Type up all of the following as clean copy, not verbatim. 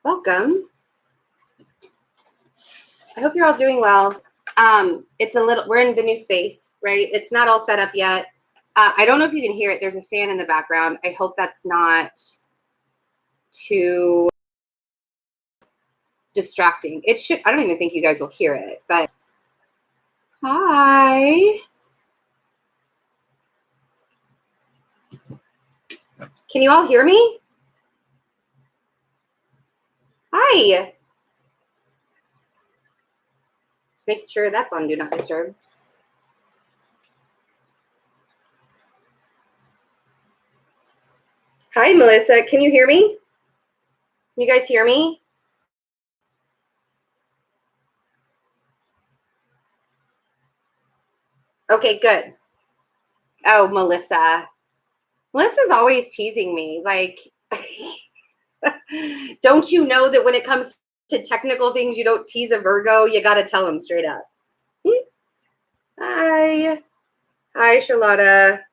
Welcome. I hope you're all doing well. We're in the new space, right? It's not all set up yet. I don't know if you can hear it. There's a fan in the background. I hope that's not too distracting. I don't even think you guys will hear it, but hi. Can you all hear me? Hi. Just make sure that's on Do Not Disturb. Hi, Melissa. Can you hear me? Can you guys hear me? Okay, good. Oh, Melissa. Melissa's always teasing me. Like, don't you know that when it comes to technical things, you don't tease a Virgo? You got to tell them straight up. Hi. Hi, Charlotta.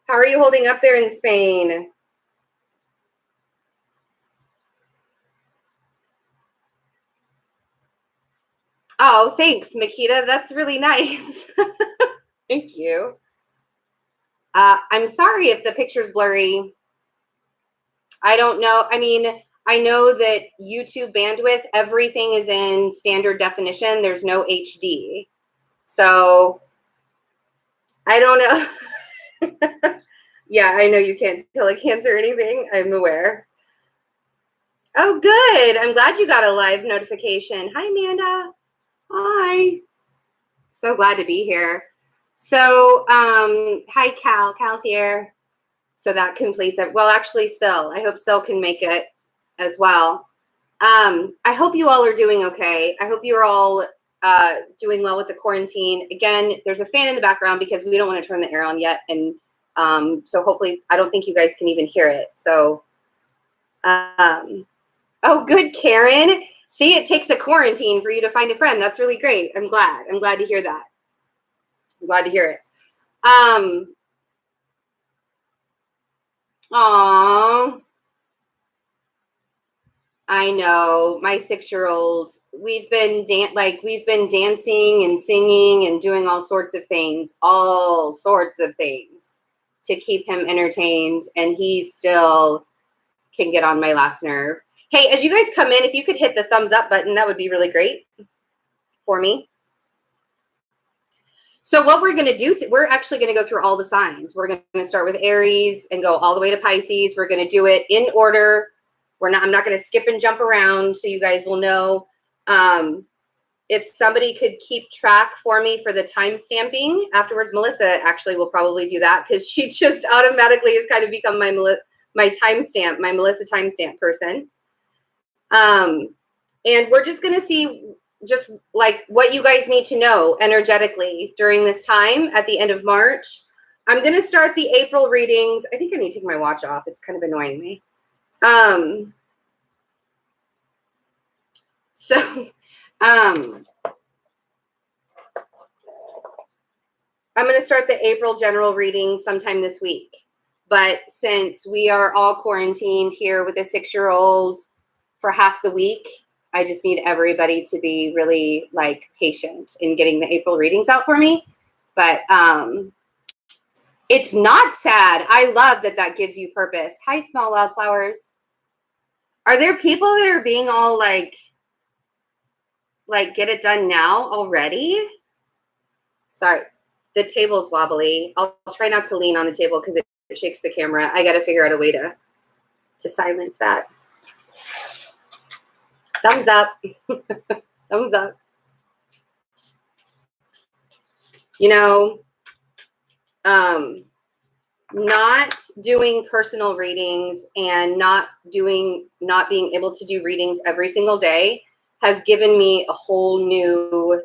How are you holding up there in Spain? Oh, thanks, Makita. That's really nice. Thank you. I'm sorry if the picture's blurry. I don't know. I mean, I know that YouTube bandwidth, everything is in standard definition. There's no HD. So I don't know. Yeah, I know you can't tell a Cancer or anything. I'm aware. Oh, good. I'm glad you got a live notification. Hi, Amanda. Hi. So glad to be here. So, hi, Cal. Cal's here. So that completes it. Well, actually, Sil. I hope Sil can make it as well. I hope you all are doing okay. I hope you're all doing well with the quarantine. Again, there's a fan in the background because we don't want to turn the air on yet. And so hopefully, I don't think you guys can even hear it. So, oh, good, Karen. See, it takes a quarantine for you to find a friend. That's really great. I'm glad. I'm glad to hear that. I'm glad to hear it. Aw. I know. My 6-year-old, we've been dancing and singing and doing all sorts of things to keep him entertained, and he still can get on my last nerve. Hey, as you guys come in, if you could hit the thumbs up button, that would be really great for me. So what we're going to do, we're actually going to go through all the signs. We're going to start with Aries and go all the way to Pisces. We're going to do it in order. I'm not going to skip and jump around, so you guys will know. If somebody could keep track for me for the time stamping afterwards, Melissa actually will probably do that because she just automatically has kind of become my timestamp, my Melissa timestamp person. And we're just going to see just like what you guys need to know energetically during this time at the end of March. I'm going to start the April readings. I think I need to take my watch off. It's kind of annoying me. I'm going to start the April general reading sometime this week. But since we are all quarantined here with a 6-year-old for half the week, I just need everybody to be really like patient in getting the April readings out for me. But it's not sad. I love that gives you purpose. Hi, small wildflowers. Are there people that are being all like get it done now already? Sorry, the table's wobbly. I'll try not to lean on the table because it shakes the camera. I got to figure out a way to silence that. Thumbs up. Thumbs up. You know, not doing personal readings and not being able to do readings every single day has given me a whole new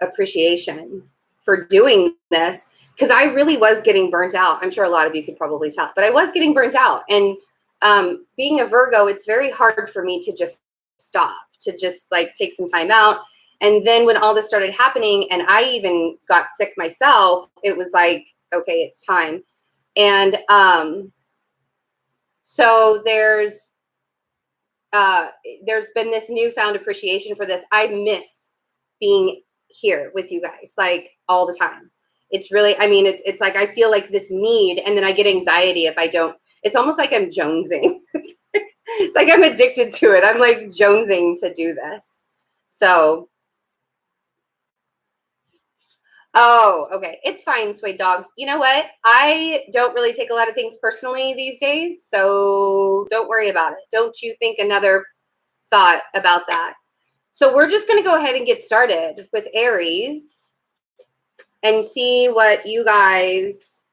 appreciation for doing this, because I really was getting burnt out. I'm sure a lot of you could probably tell, but I was getting burnt out. And being a Virgo, it's very hard for me to just stop, to just like take some time out. And then when all this started happening and I even got sick myself, it was like, okay, it's time. And So there's been this newfound appreciation for this. I miss being here with you guys, like, all the time. It's really, I mean, it's like I feel like this need, and then I get anxiety if I don't. It's almost like I'm jonesing. It's like I'm addicted to it. I'm like jonesing to do this. So, oh, okay. It's fine, Suede Dogs. You know what? I don't really take a lot of things personally these days, so don't worry about it. Don't you think another thought about that. So we're just going to go ahead and get started with Aries and see what you guys,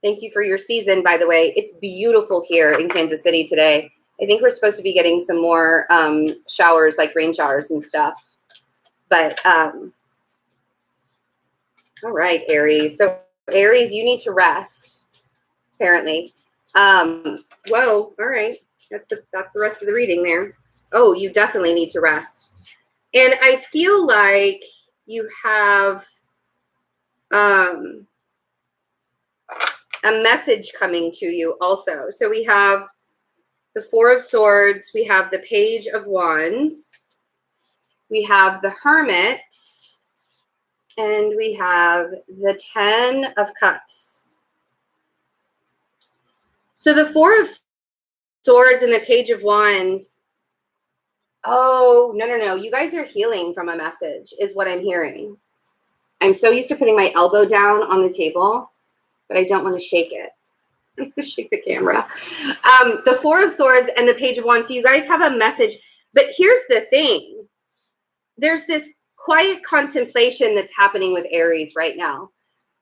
thank you for your season, by the way. It's beautiful here in Kansas City today. I think we're supposed to be getting some more showers, like rain showers and stuff. But, all right, Aries. So Aries, you need to rest, apparently. Whoa, all right. That's the rest of the reading there. Oh, you definitely need to rest. And I feel like you have a message coming to you also. So we have the Four of Swords, we have the Page of Wands, we have the Hermit, and we have the Ten of Cups. So the Four of Swords and the Page of Wands, oh, no. You guys are healing from a message is what I'm hearing. I'm so used to putting my elbow down on the table, but I don't want to shake it. I'm going to shake the camera. The Four of Swords and the Page of Wands. So you guys have a message. But here's the thing. There's this quiet contemplation that's happening with Aries right now.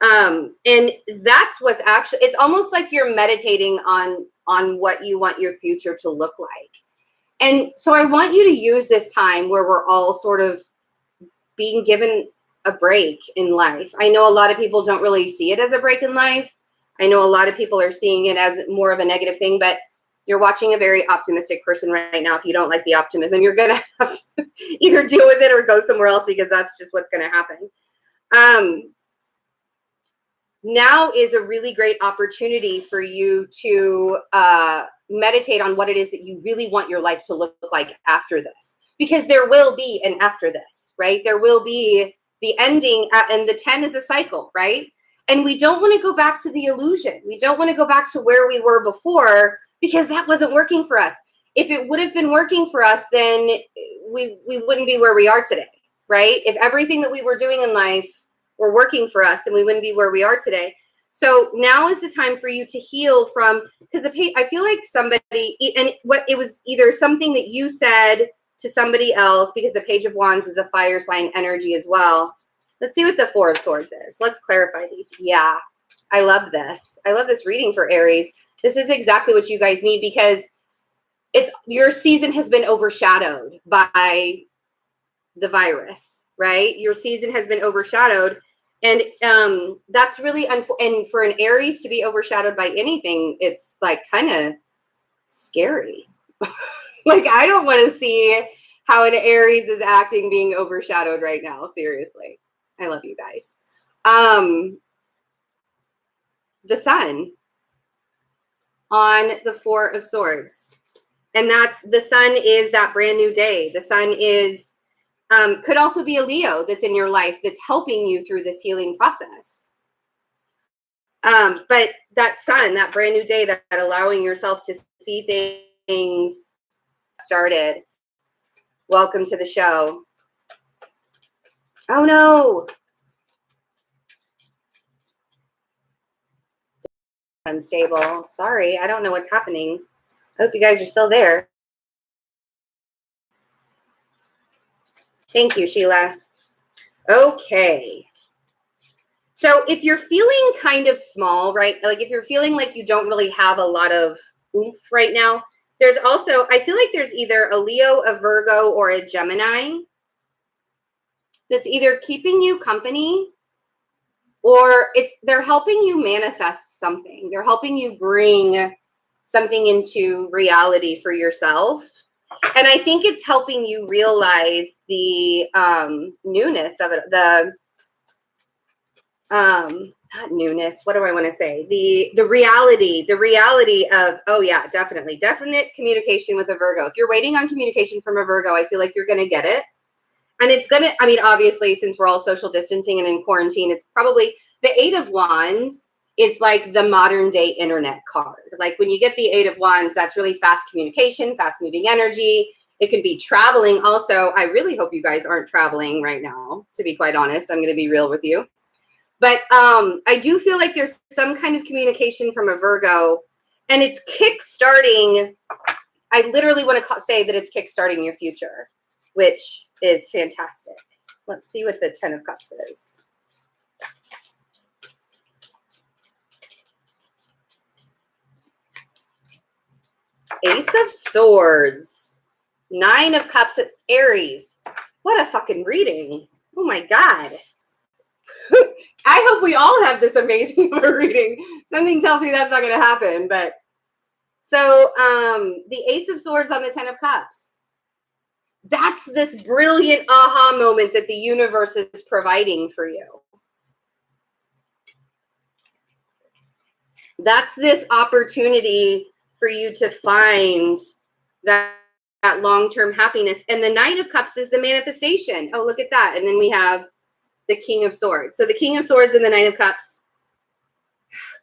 And that's what's actually, it's almost like you're meditating on what you want your future to look like. And so I want you to use this time where we're all sort of being given a break in life. I know a lot of people don't really see it as a break in life. I know a lot of people are seeing it as more of a negative thing, but you're watching a very optimistic person right now. If you don't like the optimism, you're going to have to either deal with it or go somewhere else, because that's just what's going to happen. Now is a really great opportunity for you to meditate on what it is that you really want your life to look like after this, because there will be an after this, right? There will be the ending, and the 10 is a cycle, right? And we don't want to go back to the illusion. We don't want to go back to where we were before, because that wasn't working for us. If it would have been working for us, then we wouldn't be where we are today, right? If everything that we were doing in life were working for us, then we wouldn't be where we are today. So now is the time for you to heal from, because I feel like somebody, and what it was either something that you said to somebody else, because the Page of Wands is a fire sign energy as well. Let's see what the Four of Swords is. Let's clarify these. Yeah, I love this. I love this reading for Aries. This is exactly what you guys need, because your season has been overshadowed by the virus, right? Your season has been overshadowed. And that's really, and for an Aries to be overshadowed by anything, it's like kind of scary. Like, I don't want to see how an Aries is acting being overshadowed right now. Seriously. I love you guys. The Sun on the Four of Swords. And the Sun is that brand new day. The Sun is, could also be a Leo that's in your life that's helping you through this healing process. But that Sun, that brand new day, that allowing yourself to see things started. Welcome to the show. Oh no. Unstable. Sorry, I don't know what's happening. I hope you guys are still there. Thank you, Sheila. Okay. So if you're feeling kind of small, right? Like if you're feeling like you don't really have a lot of oomph right now, there's also, I feel like there's either a Leo, a Virgo, or a Gemini that's either keeping you company, or they're helping you manifest something. They're helping you bring something into reality for yourself. And I think it's helping you realize the newness of it, not newness. What do I want to say? The reality of, oh yeah, definite communication with a Virgo. If you're waiting on communication from a Virgo, I feel like you're going to get it. And it's going to, I mean, obviously, since we're all social distancing and in quarantine, it's probably the 8 of Wands is like the modern day internet card. Like when you get the 8 of Wands, that's really fast communication, fast moving energy. It can be traveling. Also, I really hope you guys aren't traveling right now, to be quite honest. I'm going to be real with you. But I do feel like there's some kind of communication from a Virgo, and it's kickstarting. I literally want to say that it's kickstarting your future, which is fantastic. Let's see what the 10 of Cups is. Ace of Swords, 9 of Cups, Aries. What a fucking reading. Oh my God. I hope we all have this amazing of a reading. Something tells me that's not going to happen. But so the Ace of Swords on the 10 of Cups. That's this brilliant aha moment that the universe is providing for you. That's this opportunity for you to find that long-term happiness. And the 9 of Cups is the manifestation. Oh, look at that. And then we have the King of Swords. So the King of Swords and the 9 of Cups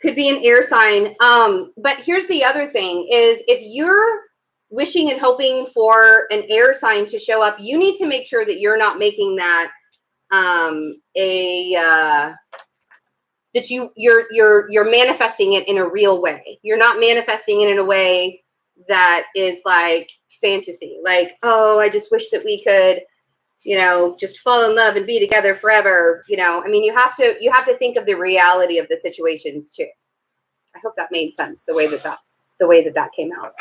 could be an air sign. But here's the other thing is if you're wishing and hoping for an air sign to show up, you need to make sure that you're not making that that you're manifesting it in a real way. You're not manifesting it in a way that is like fantasy. Like, oh, I just wish that we could, you know, just fall in love and be together forever. You know, I mean, you have to think of the reality of the situations too. I hope that made sense the way that came out.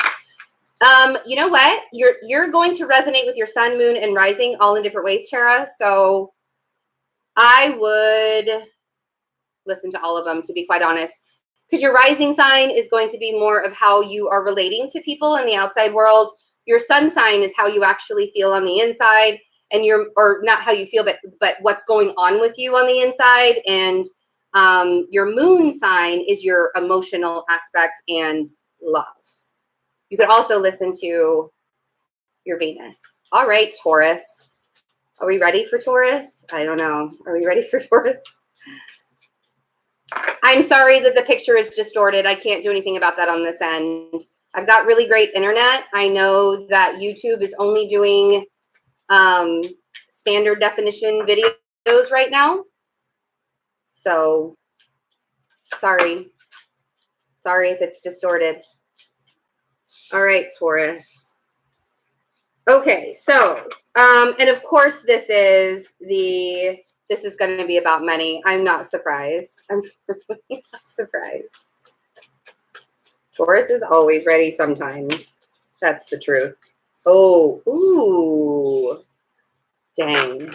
You know what? You're going to resonate with your sun, moon, and rising all in different ways, Tara. So I would listen to all of them, to be quite honest, because your rising sign is going to be more of how you are relating to people in the outside world. Your sun sign is how you actually feel on the inside, and or not how you feel, but what's going on with you on the inside. And your moon sign is your emotional aspect and love. You could also listen to your Venus. All right, Taurus. Are we ready for Taurus? I don't know. Are we ready for Taurus? I'm sorry that the picture is distorted. I can't do anything about that on this end. I've got really great internet. I know that YouTube is only doing standard definition videos right now. So sorry. Sorry if it's distorted. All right, Taurus. Okay, so, and of course this is going to be about money. I'm not surprised. I'm really not surprised. Taurus is always ready sometimes. That's the truth. Oh, ooh. Dang.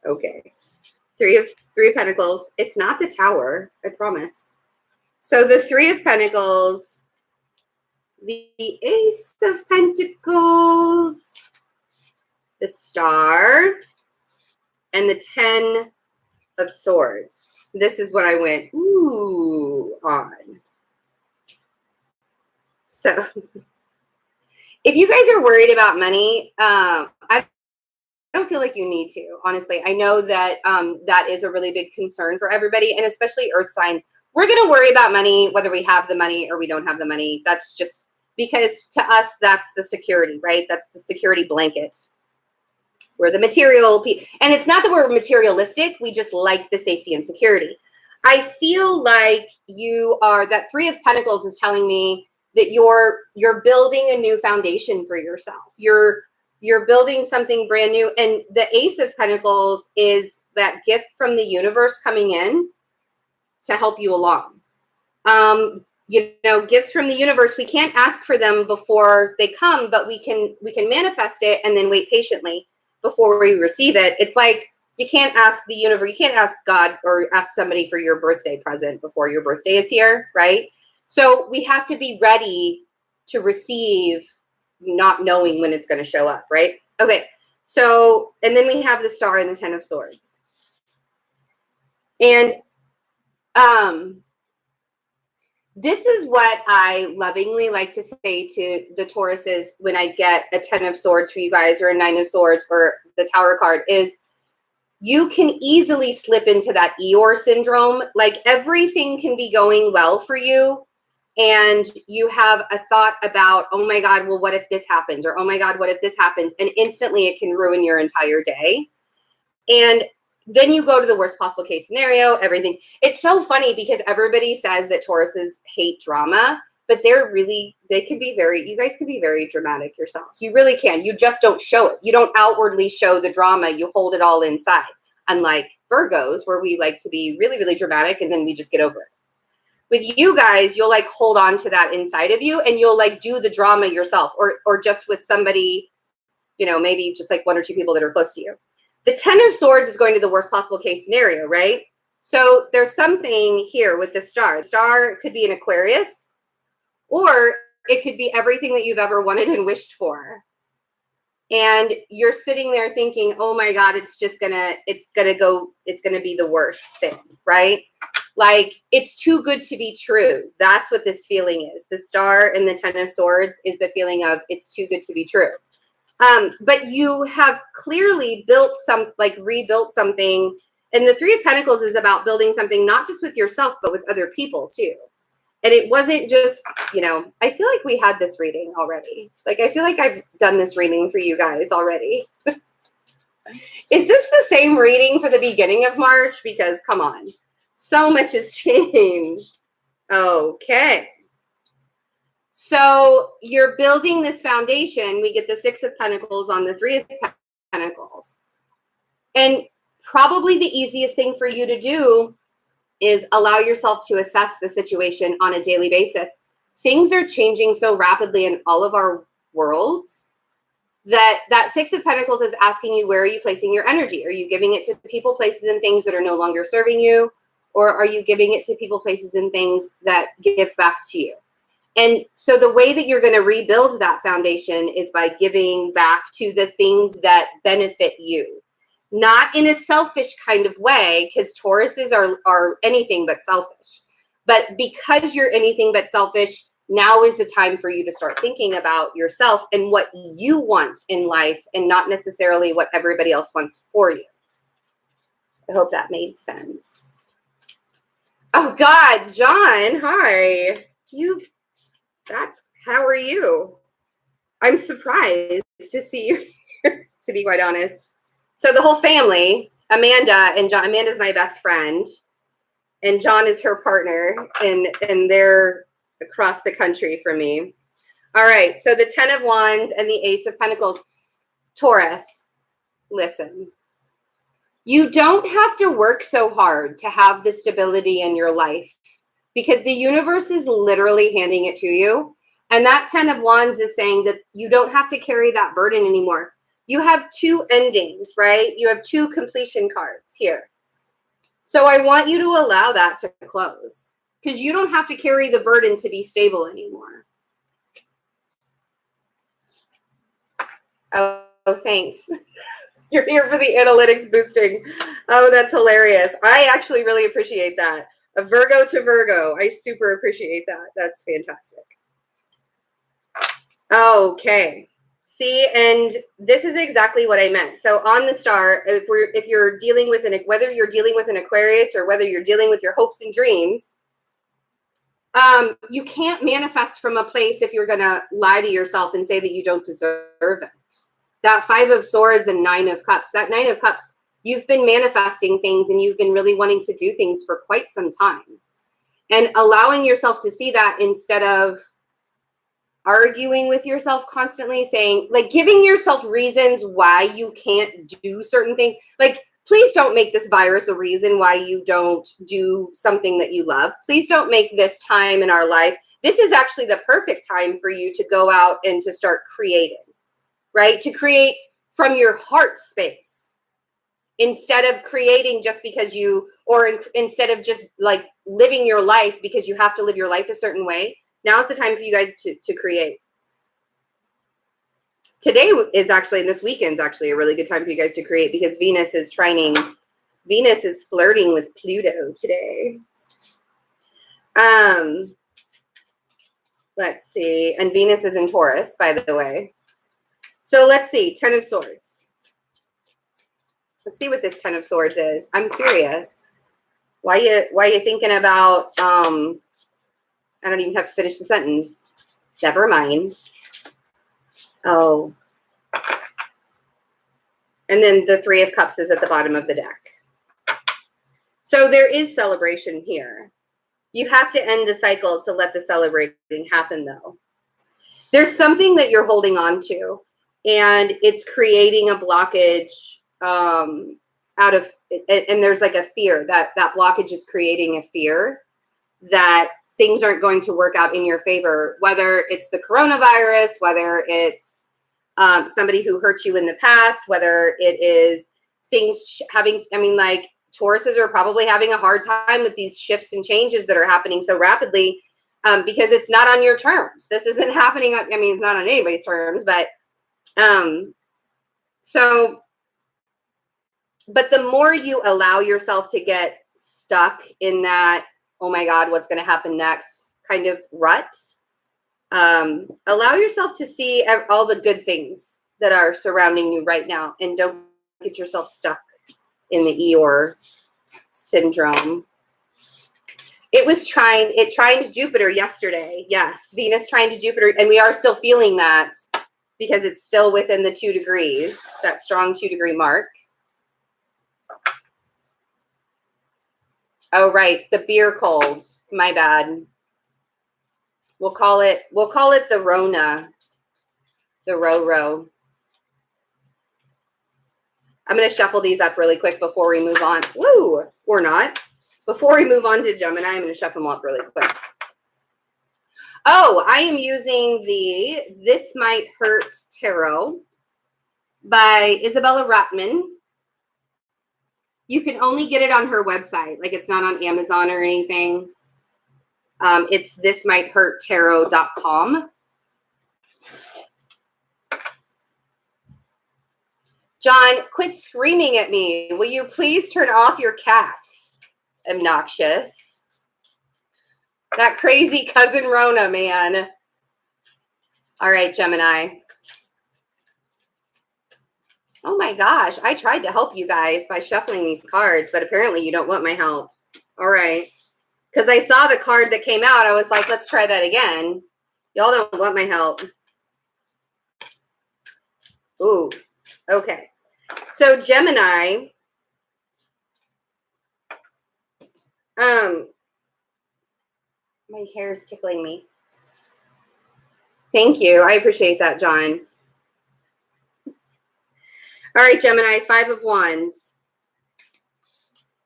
Okay. Three of Pentacles. It's not the Tower, I promise. So the 3 of Pentacles, the Ace of Pentacles, the Star, and the 10 of Swords. This is what I went, ooh, on. So if you guys are worried about money, I don't feel like you need to, honestly. I know that that is a really big concern for everybody, and especially earth signs. We're going to worry about money, whether we have the money or we don't have the money. That's just because to us, that's the security, right? That's the security blanket. We're the material people. And it's not that we're materialistic. We just like the safety and security. I feel like you are, that 3 of Pentacles is telling me that you're building a new foundation for yourself. You're building something brand new. And the Ace of Pentacles is that gift from the universe coming in to help you along. You know, gifts from the universe, we can't ask for them before they come, but we can manifest it and then wait patiently before we receive it. It's like you can't ask the universe, you can't ask God or ask somebody for your birthday present before your birthday is here, right? So we have to be ready to receive, not knowing when it's going to show up, right? Okay, so, and then we have the Star and the 10 of Swords. And this is what I lovingly like to say to the Tauruses when I get a 10 of swords for you guys, or a 9 of swords, or the Tower card, is you can easily slip into that Eeyore syndrome. Like, everything can be going well for you, and you have a thought about, oh my God, well, what if this happens? Or, oh my God, what if this happens? And instantly it can ruin your entire day. And then you go to the worst possible case scenario, everything. It's so funny because everybody says that Tauruses hate drama, but they can be you guys can be very dramatic yourselves. You really can. You just don't show it. You don't outwardly show the drama. You hold it all inside. Unlike Virgos, where we like to be really, really dramatic and then we just get over it. With you guys, you'll like hold on to that inside of you, and you'll like do the drama yourself, or just with somebody, maybe just like one or two people that are close to you. The 10 of swords is going to the worst possible case scenario, right? So there's something here with the star. The star could be an Aquarius, or it could be everything that you've ever wanted and wished for. And you're sitting there thinking, oh my God, it's gonna be the worst thing, right? Like, it's too good to be true. That's what this feeling is. The star and the 10 of swords is the feeling of it's too good to be true. But you have clearly rebuilt something. And the 3 of Pentacles is about building something, not just with yourself, but with other people too. And it wasn't just, I feel like we had this reading already. Like, I feel like I've done this reading for you guys already. Is this the same reading for the beginning of March? Because come on, so much has changed. Okay. So you're building this foundation. We get the 6 of Pentacles on the 3 of Pentacles. And probably the easiest thing for you to do is allow yourself to assess the situation on a daily basis. Things are changing so rapidly in all of our worlds that 6 of Pentacles is asking you, where are you placing your energy? Are you giving it to people, places, and things that are no longer serving you? Or are you giving it to people, places, and things that give back to you? And so the way that you're going to rebuild that foundation is by giving back to the things that benefit you. Not in a selfish kind of way, because Tauruses are anything but selfish. But because you're anything but selfish, now is the time for you to start thinking about yourself and what you want in life, and not necessarily what everybody else wants for you. I hope that made sense. Oh God, John, hi. How are you? I'm surprised to see you here, to be quite honest. So the whole family, Amanda and John, Amanda's my best friend, and John is her partner, and they're across the country from me. All right, so the 10 of Wands and the Ace of Pentacles. Taurus, listen. You don't have to work so hard to have the stability in your life, because the universe is literally handing it to you. And that 10 of Wands is saying that you don't have to carry that burden anymore. You have 2 endings, right? You have 2 completion cards here. So I want you to allow that to close, because you don't have to carry the burden to be stable anymore. Oh, thanks. You're here for the analytics boosting. Oh, that's hilarious. I actually really appreciate that. A Virgo to Virgo. I super appreciate that. That's fantastic. Okay. See, and this is exactly what I meant. So on the star, if you're dealing with whether you're dealing with an Aquarius or whether you're dealing with your hopes and dreams, you can't manifest from a place if you're going to lie to yourself and say that you don't deserve it. That 5 of Swords and 9 of Cups, that 9 of Cups, you've been manifesting things and you've been really wanting to do things for quite some time. And allowing yourself to see that, instead of arguing with yourself constantly, saying, like, giving yourself reasons why you can't do certain things. Like, please don't make this virus a reason why you don't do something that you love. Please don't make this time in our life. This is actually the perfect time for you to go out and to start creating, right? To create from your heart space, instead of creating just because instead of just like living your life because you have to live your life a certain way. Now's the time for you guys to create. Today is actually, and this weekend's actually a really good time for you guys to create, because Venus is trining Venus is flirting with Pluto today. Let's see. And Venus is in Taurus, by the way. So let's see. 10 of Swords. Let's see what this 10 of Swords is. I'm curious. Why you thinking about, I don't even have to finish the sentence. Never mind. Oh. And then the 3 of Cups is at the bottom of the deck. So there is celebration here. You have to end the cycle to let the celebrating happen, though. There's something that you're holding on to, and it's creating a blockage out of, and there's like a fear that blockage is creating a fear that things aren't going to work out in your favor, whether it's the coronavirus, whether it's somebody who hurt you in the past, whether it is things having, I mean, like Tauruses are probably having a hard time with these shifts and changes that are happening so rapidly because it's not on your terms. This isn't happening. I mean, it's not on anybody's terms, but but the more you allow yourself to get stuck in that, oh my God, what's going to happen next kind of rut, allow yourself to see all the good things that are surrounding you right now, and don't get yourself stuck in the Eeyore syndrome. It trined Jupiter yesterday. Yes, Venus trined Jupiter, and we are still feeling that because it's still within the 2 degrees, that strong 2-degree mark. Oh, right, the beer cold. My bad. We'll call it the Rona, the Ro-Ro. I'm going to shuffle these up really quick before we move on. Woo! Or not. Before we move on to Gemini, I'm going to shuffle them up really quick. Oh, I am using the This Might Hurt Tarot by Isabella Rotman. You can only get it on her website. Like, it's not on Amazon or anything. It's thismighthurttarot.com. John, quit screaming at me. Will you please turn off your caps? Obnoxious. That crazy cousin Rona, man. All right, Gemini. Oh my gosh, I tried to help you guys by shuffling these cards, but apparently you don't want my help. All right. Because I saw the card that came out. I was like, let's try that again. Y'all don't want my help. Ooh, okay. So Gemini, my hair is tickling me. Thank you. I appreciate that, John. All right, Gemini, 5 of Wands,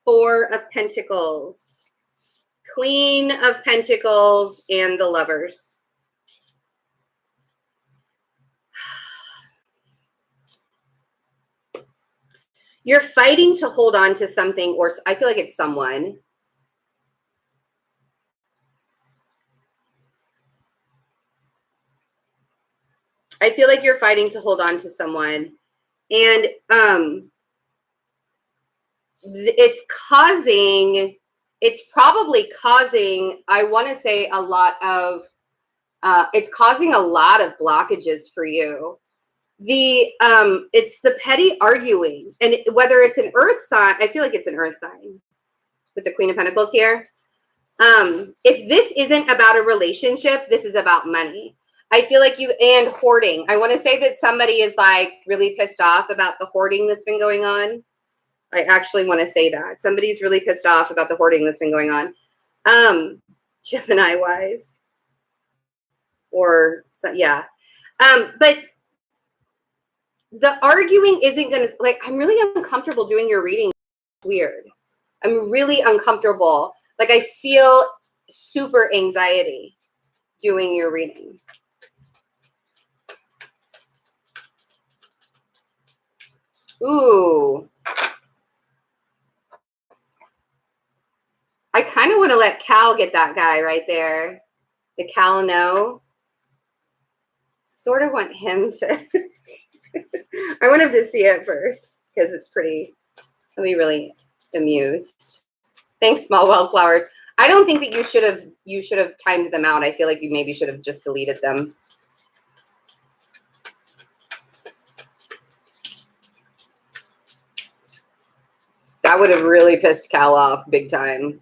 4 of Pentacles, Queen of Pentacles, and the Lovers. You're fighting to hold on to something, or I feel like it's someone. I feel like you're fighting to hold on to someone. And it's probably causing, I want to say a lot of, it's causing a lot of blockages for you. It's the petty arguing, and whether it's an earth sign, I feel like it's an earth sign with the Queen of Pentacles here. If this isn't about a relationship, this is about money. I feel like and hoarding. I want to say that somebody is like really pissed off about the hoarding that's been going on. I actually want to say that somebody's really pissed off about the hoarding that's been going on. Gemini wise, or so, yeah. But the arguing isn't going to, like, I'm really uncomfortable doing your reading. Weird. I'm really uncomfortable. Like, I feel super anxiety doing your reading. Ooh. I kind of want to let Cal get that guy right there. The Cal no. Sort of want him to. I want him to see it first because it's pretty. It'll be really amused. Thanks, small wildflowers. I don't think that you should have timed them out. I feel like you maybe should have just deleted them. That would have really pissed Cal off big time.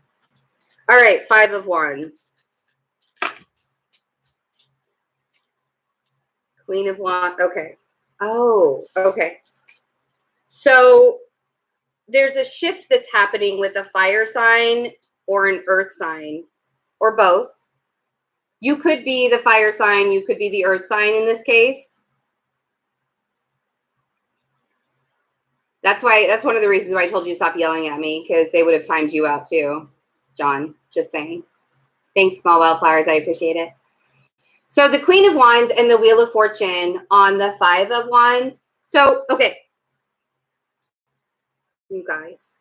All right, 5 of Wands. Queen of Wands. Okay. Oh, okay. So there's a shift that's happening with a fire sign or an earth sign or both. You could be the fire sign. You could be the earth sign in this case. That's one of the reasons why I told you to stop yelling at me, because they would have timed you out too, John. Just saying. Thanks, small wildflowers. I appreciate it. So the Queen of Wands and the Wheel of Fortune on the 5 of Wands. So, okay. You guys.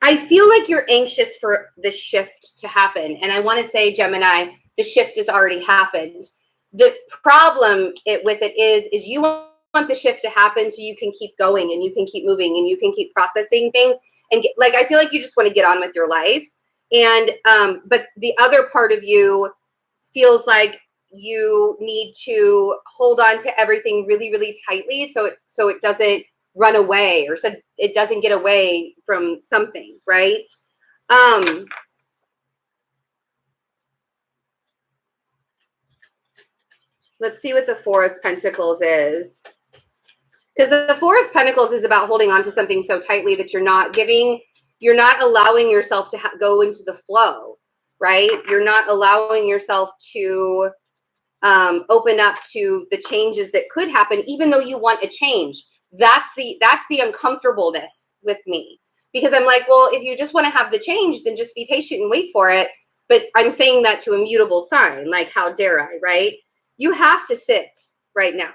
I feel like you're anxious for the shift to happen. And I want to say, Gemini, the shift has already happened. The problem with it is you want the shift to happen so you can keep going and you can keep moving and you can keep processing things. And I feel like you just want to get on with your life. And, but the other part of you feels like you need to hold on to everything really, really tightly so it doesn't run away, or so it doesn't get away from something, right? Let's see what the 4 of Pentacles is. Because the 4 of Pentacles is about holding on to something so tightly that you're not allowing yourself to go into the flow, right? You're not allowing yourself to open up to the changes that could happen, even though you want a change. That's the uncomfortableness with me, because I'm like, well, if you just want to have the change, then just be patient and wait for it. But I'm saying that to a mutable sign, like, how dare I, right? You have to sit right now.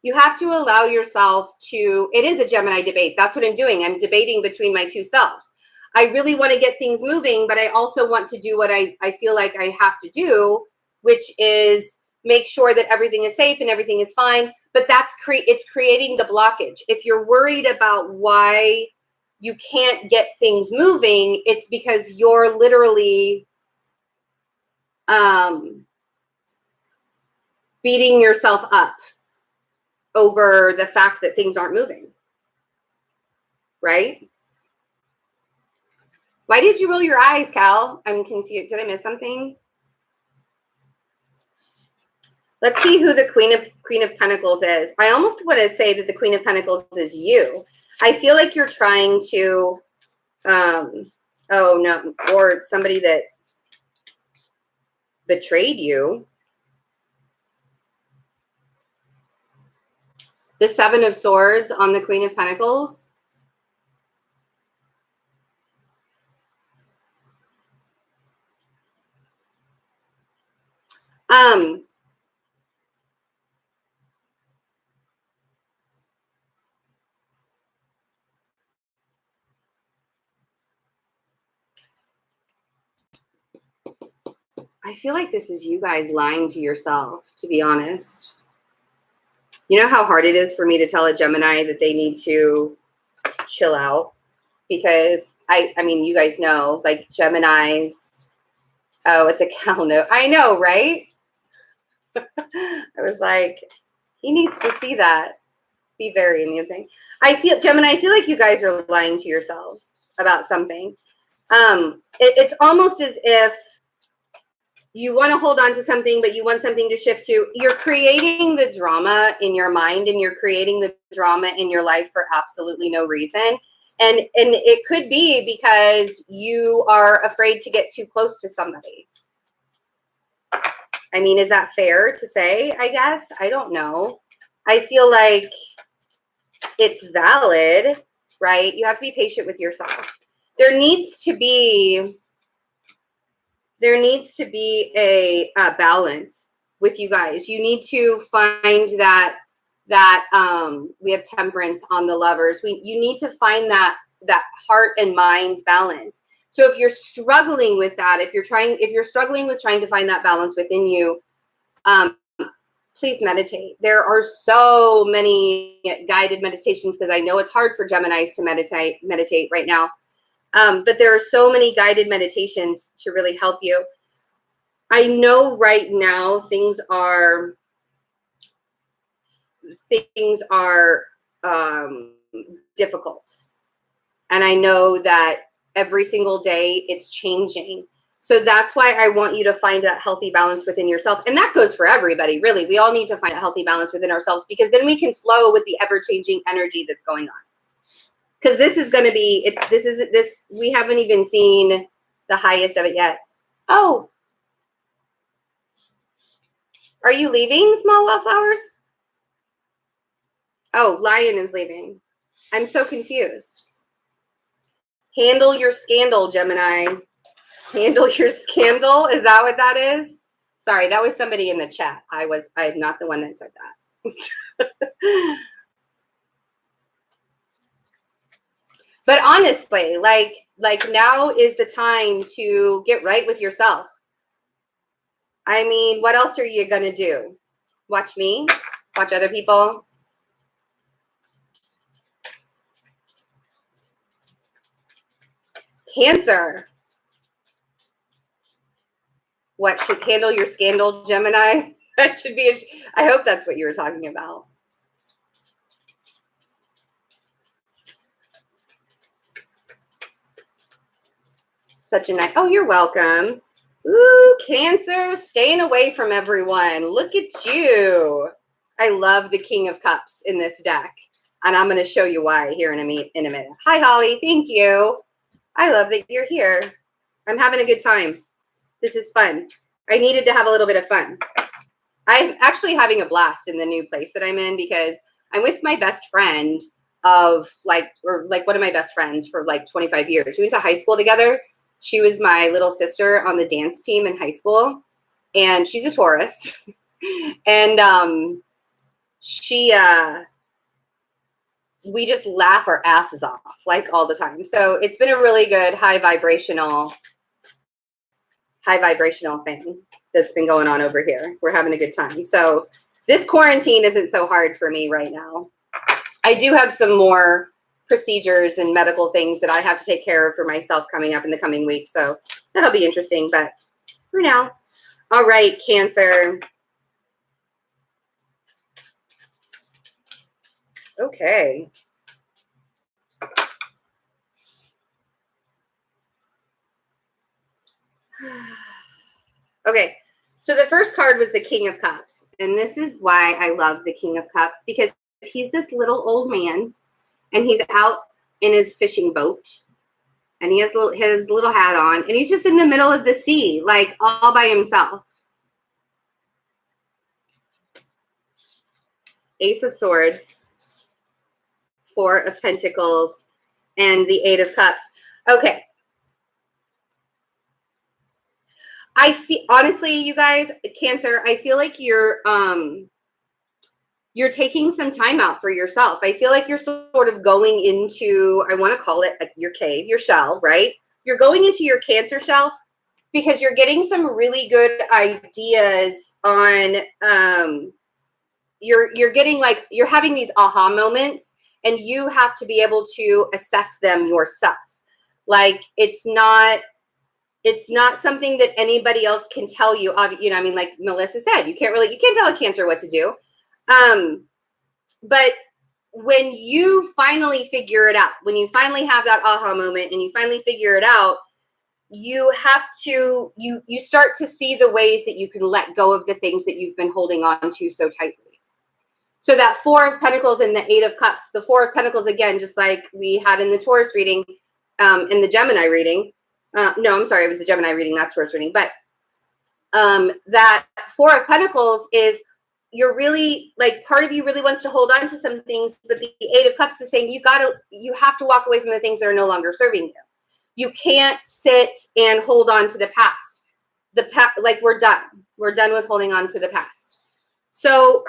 You have to allow yourself to, it is a Gemini debate. That's what I'm doing. I'm debating between my two selves. I really want to get things moving, but I also want to do what I feel like I have to do, which is make sure that everything is safe and everything is fine. But it's creating the blockage. If you're worried about why you can't get things moving, it's because you're literally beating yourself up over the fact that things aren't moving, right? Why did you roll your eyes, Cal? I'm confused. Did I miss something? Let's see who the Queen of Pentacles is. I almost want to say that the Queen of Pentacles is you. I feel like you're trying to, oh no, or somebody that betrayed you. The 7 of Swords on the Queen of Pentacles. I feel like this is you guys lying to yourself, to be honest. You know how hard it is for me to tell a Gemini that they need to chill out? Because I mean, you guys know, like, Geminis, oh, it's a Cal note. I know, right? I was like, he needs to see that. Be very amusing. Gemini, I feel like you guys are lying to yourselves about something. It's almost as if you want to hold on to something, but you want something to shift to. You're creating the drama in your mind, and you're creating the drama in your life for absolutely no reason. And it could be because you are afraid to get too close to somebody. I mean, is that fair to say, I guess? I don't know. I feel like it's valid, right? You have to be patient with yourself. There needs to be a balance with you guys. You need to find that we have Temperance on the Lovers. You need to find that heart and mind balance. So if you're struggling with that, if you're struggling with trying to find that balance within you, please meditate. There are so many guided meditations because I know it's hard for Geminis to meditate right now. But there are so many guided meditations to really help you. I know right now things are difficult. And I know that every single day it's changing. So that's why I want you to find that healthy balance within yourself. And that goes for everybody, really. We all need to find a healthy balance within ourselves because then we can flow with the ever-changing energy that's going on. Because this is going to be, we haven't even seen the highest of it yet. Oh, are you leaving, Small Wildflowers? Oh, Lion is leaving. I'm so confused. Handle your scandal, Gemini. Handle your scandal. Is that what that is? Sorry, that was somebody in the chat. I'm not the one that said that. But honestly, like now is the time to get right with yourself. I mean, what else are you going to do? Watch me? Watch other people? Cancer. What should handle your scandal, Gemini? That should be, I hope that's what you were talking about. Such a nice, oh, you're welcome. Ooh, Cancer, staying away from everyone. Look at you. I love the King of Cups in this deck. And I'm going to show you why here in a minute. Hi, Holly. Thank you. I love that you're here. I'm having a good time. This is fun. I needed to have a little bit of fun. I'm actually having a blast in the new place that I'm in because I'm with my best friend of one of my best friends for like 25 years. We went to high school together. She was my little sister on the dance team in high school, and she's a Taurus. And we just laugh our asses off like all the time. So it's been a really good high vibrational thing that's been going on over here. We're having a good time. So this quarantine isn't so hard for me right now. I do have some more procedures and medical things that I have to take care of for myself coming up in the coming weeks. So that'll be interesting, but for now. All right, Cancer. Okay. Okay. So the first card was the King of Cups. And this is why I love the King of Cups, because he's this little old man and he's out in his fishing boat and he has his little hat on and he's just in the middle of the sea, like all by himself. Ace of Swords, Four of Pentacles, and the Eight of Cups. Okay. I feel, honestly, you guys, Cancer, I feel like you're taking some time out for yourself. I feel like you're sort of going into, I want to call it your cave, your shell, right? You're going into your Cancer shell because you're getting some really good ideas on, you're getting like, you're having these aha moments and you have to be able to assess them yourself. Like it's not something that anybody else can tell you. You know, I mean, like Melissa said, you can't tell a Cancer what to do. But when you finally figure it out, when you finally have that aha moment and you finally figure it out, you have to, you start to see the ways that you can let go of the things that you've been holding on to so tightly. So that Four of Pentacles and the Eight of Cups, the Four of Pentacles, again, just like we had in the Taurus reading, in the Gemini reading, no, I'm sorry, it was the Gemini reading, not Taurus reading, but that Four of Pentacles is, you're really, like, part of you really wants to hold on to some things, but the Eight of Cups is saying you have to walk away from the things that are no longer serving you. You can't sit and hold on to the past. Like, we're done. We're done with holding on to the past. So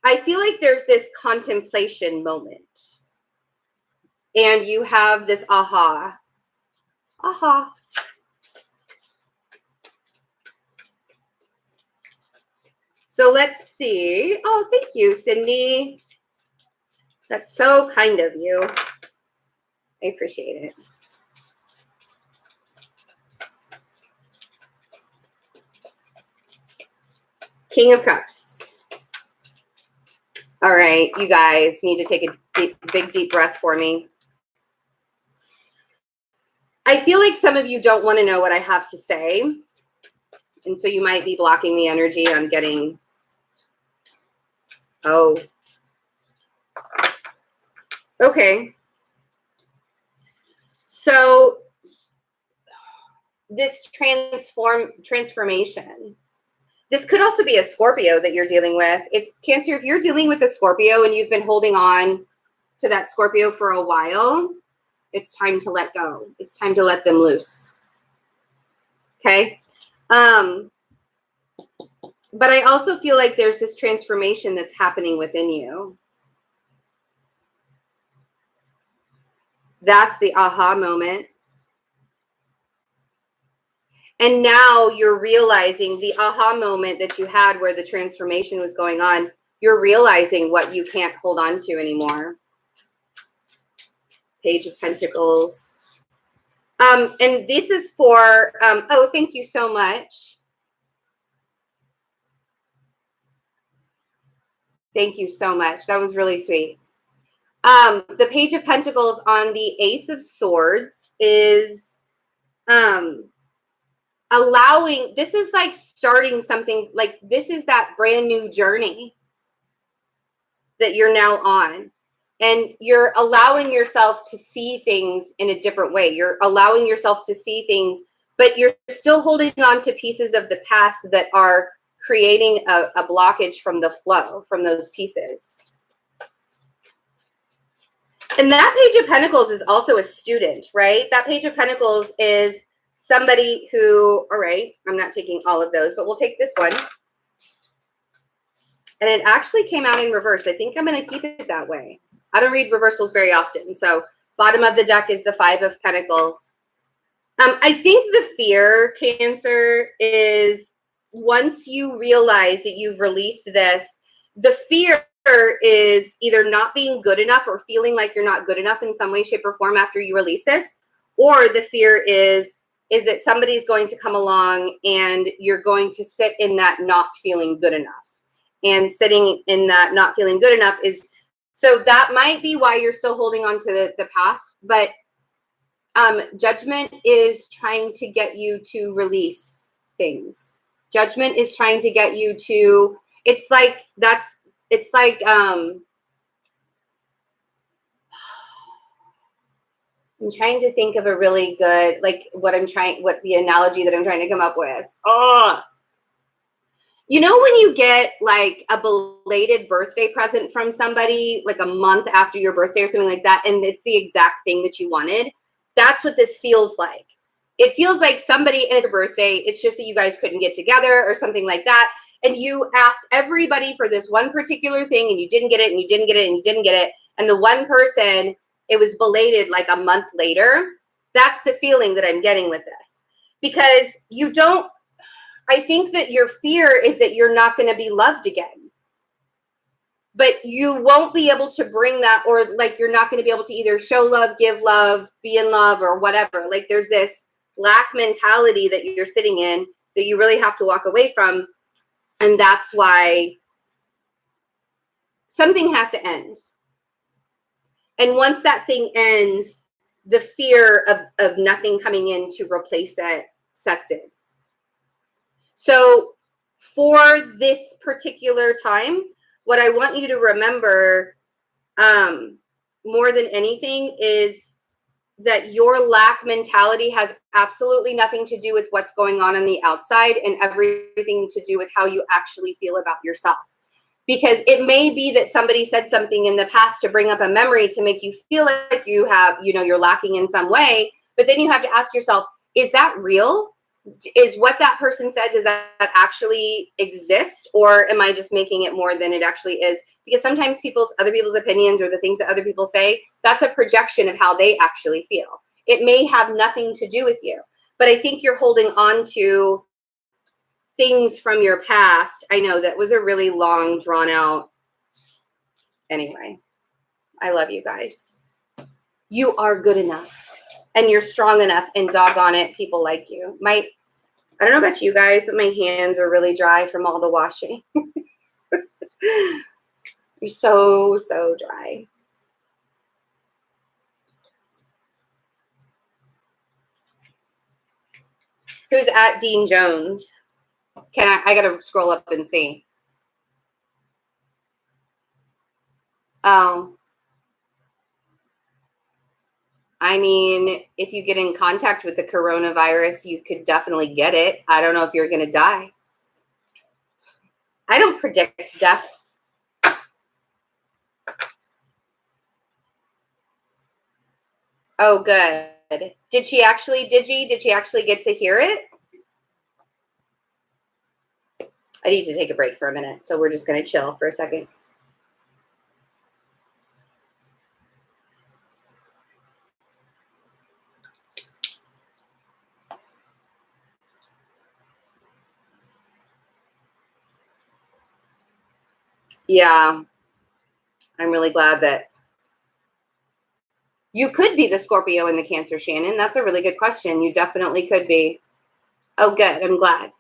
I feel like there's this contemplation moment. And you have this aha. Aha. So let's see. Oh, thank you, Cindy. That's so kind of you. I appreciate it. King of Cups. All right, you guys need to take a big, deep breath for me. I feel like some of you don't want to know what I have to say. And so you might be blocking the energy on getting, oh, okay. So this transformation, this could also be a Scorpio that you're dealing with. If Cancer, if you're dealing with a Scorpio and you've been holding on to that Scorpio for a while, it's time to let go. It's time to let them loose. Okay. But I also feel like there's this transformation that's happening within you. That's the aha moment. And now you're realizing the aha moment that you had where the transformation was going on. You're realizing what you can't hold on to anymore. Page of Pentacles. And this is for, oh, thank you so much. Thank you so much. That was really sweet. The Page of Pentacles on the Ace of Swords is allowing, this is like starting something, like this is that brand new journey that you're now on. And you're allowing yourself to see things in a different way. You're allowing yourself to see things, but you're still holding on to pieces of the past that are creating a blockage from the flow, from those pieces. And that Page of Pentacles is also a student, right? That Page of Pentacles is somebody who, all right, I'm not taking all of those, but we'll take this one. And it actually came out in reverse. I think I'm going to keep it that way. I don't read reversals very often. So bottom of the deck is the Five of Pentacles. I think the fear, Cancer, is once you realize that you've released this, the fear is either not being good enough or feeling like you're not good enough in some way, shape, or form after you release this. Or the fear is that somebody's going to come along and you're going to sit in that not feeling good enough. And sitting in that not feeling good enough is, so that might be why you're still holding on to the past. But Judgment is trying to get you to release things. Judgment is trying to get you to, it's like I'm trying to think of a really good, like what the analogy that I'm trying to come up with. Oh, you know, when you get like a belated birthday present from somebody, like a month after your birthday or something like that, and it's the exact thing that you wanted, that's what this feels like. It feels like somebody, and it's your birthday, it's just that you guys couldn't get together or something like that, and you asked everybody for this one particular thing, and you didn't get it, and you didn't get it, and you didn't get it, and the one person, it was belated like a month later. That's the feeling that I'm getting with this. Because you don't, I think that your fear is that you're not going to be loved again. But you won't be able to bring that, or like you're not going to be able to either show love, give love, be in love, or whatever. Like there's this lack mentality that you're sitting in that you really have to walk away from. And that's why something has to end. And once that thing ends, the fear of nothing coming in to replace it sets in. So for this particular time, what I want you to remember more than anything is that your lack mentality has absolutely nothing to do with what's going on the outside and everything to do with how you actually feel about yourself. Because it may be that somebody said something in the past to bring up a memory to make you feel like you have, you know, you're lacking in some way. But then you have to ask yourself, is that real? Is what that person said, does that actually exist? Or am I just making it more than it actually is? Because sometimes other people's opinions or the things that other people say, that's a projection of how they actually feel. It may have nothing to do with you. But I think you're holding on to things from your past. I know that was a really long, drawn out. Anyway, I love you guys. You are good enough and you're strong enough, and doggone it, people like you. I don't know about you guys, but my hands are really dry from all the washing. You're so, so dry. Who's at Dean Jones? I gotta scroll up and see. Oh. I mean, if you get in contact with the coronavirus, you could definitely get it. I don't know if you're going to die. I don't predict deaths. Oh, good. Did she actually get to hear it? I need to take a break for a minute, so we're just going to chill for a second. Yeah, I'm really glad that you could be the Scorpio and the Cancer, Shannon. That's a really good question. You definitely could be. Oh, good. I'm glad.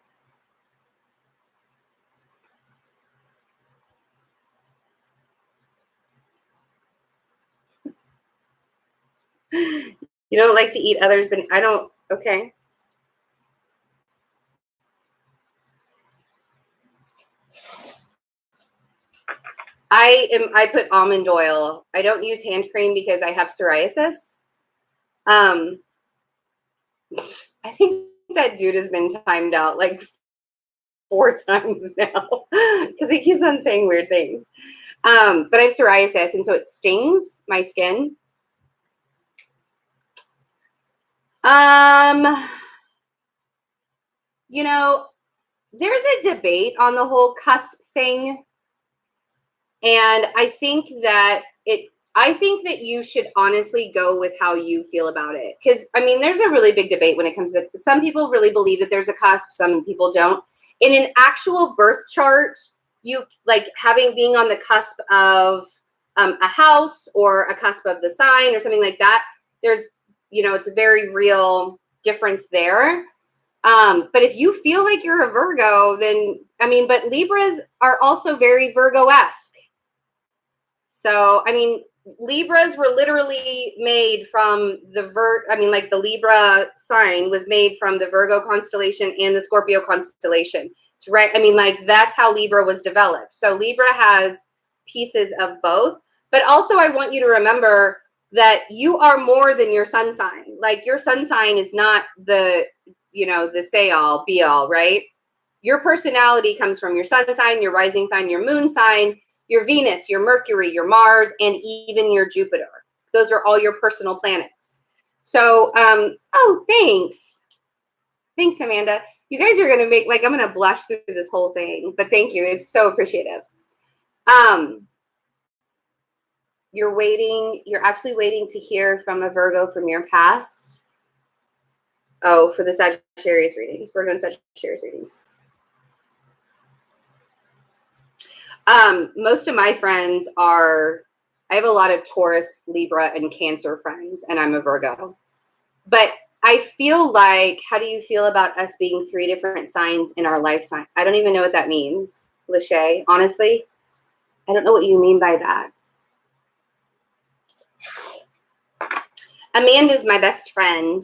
You don't like to eat others, but I don't. Okay. I put almond oil. I don't use hand cream because I have psoriasis. I think that dude has been timed out like 4 times now because he keeps on saying weird things. But I have psoriasis, and so it stings my skin. You know, there's a debate on the whole cusp thing. And I think that you should honestly go with how you feel about it. Because, I mean, there's a really big debate when it comes to some people really believe that there's a cusp, some people don't. In an actual birth chart, you like being on the cusp of a house or a cusp of the sign or something like that. There's, it's a very real difference there. But if you feel like you're a Virgo, then, but Libras are also very Virgo-esque. So, Libras were literally made from the Libra sign was made from the Virgo constellation and the Scorpio constellation. It's right. That's how Libra was developed. So Libra has pieces of both. But also I want you to remember that you are more than your sun sign. Like your sun sign is not the say all be all, right? Your personality comes from your sun sign, your rising sign, your moon sign, your Venus, your Mercury, your Mars, and even your Jupiter. Those are all your personal planets. So, thanks. Thanks, Amanda. You guys are going to make, I'm going to blush through this whole thing, but thank you. It's so appreciative. You're actually waiting to hear from a Virgo from your past. Oh, for the Sagittarius readings, Virgo and Sagittarius readings. Most of my friends I have a lot of Taurus, Libra, and Cancer friends, and I'm a Virgo. But I feel like, how do you feel about us being 3 different signs in our lifetime? I don't even know what that means, Lachey. Honestly, I don't know what you mean by that. Amanda's my best friend.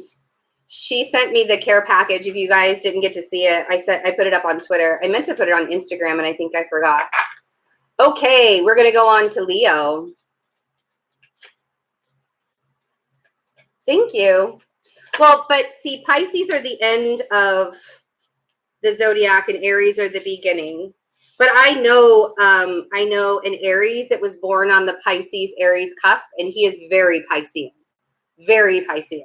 She sent me the care package. If you guys didn't get to see it, I put it up on Twitter. I meant to put it on Instagram, and I think I forgot. Okay, we're going to go on to Leo. Thank you. Well, but see, Pisces are the end of the zodiac and Aries are the beginning. But I know an Aries that was born on the Pisces-Aries cusp, and he is very Piscean. Very Piscean.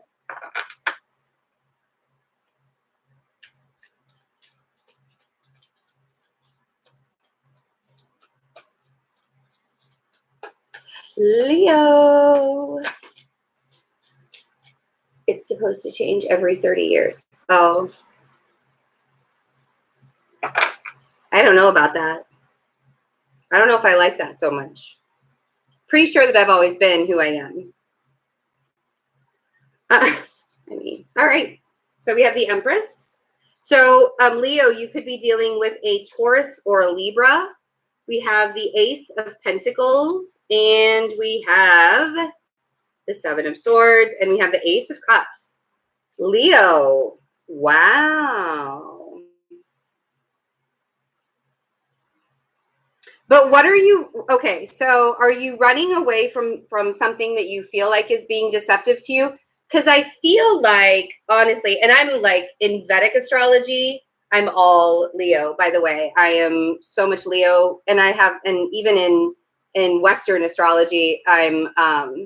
Leo. It's supposed to change every 30 years. Oh. don't know about that. I don't know if I like that so much. Pretty sure that I've always been who I am. I mean, all right. So we have the Empress. So Leo, you could be dealing with a Taurus or a Libra. We have the Ace of Pentacles, and we have the Seven of Swords, and we have the Ace of Cups. Leo, wow. But what are you, okay, so are you running away from something that you feel like is being deceptive to you? Because I feel like, honestly, and I'm like in Vedic astrology, I'm all Leo, by the way. I am so much Leo, and and even in Western astrology, I'm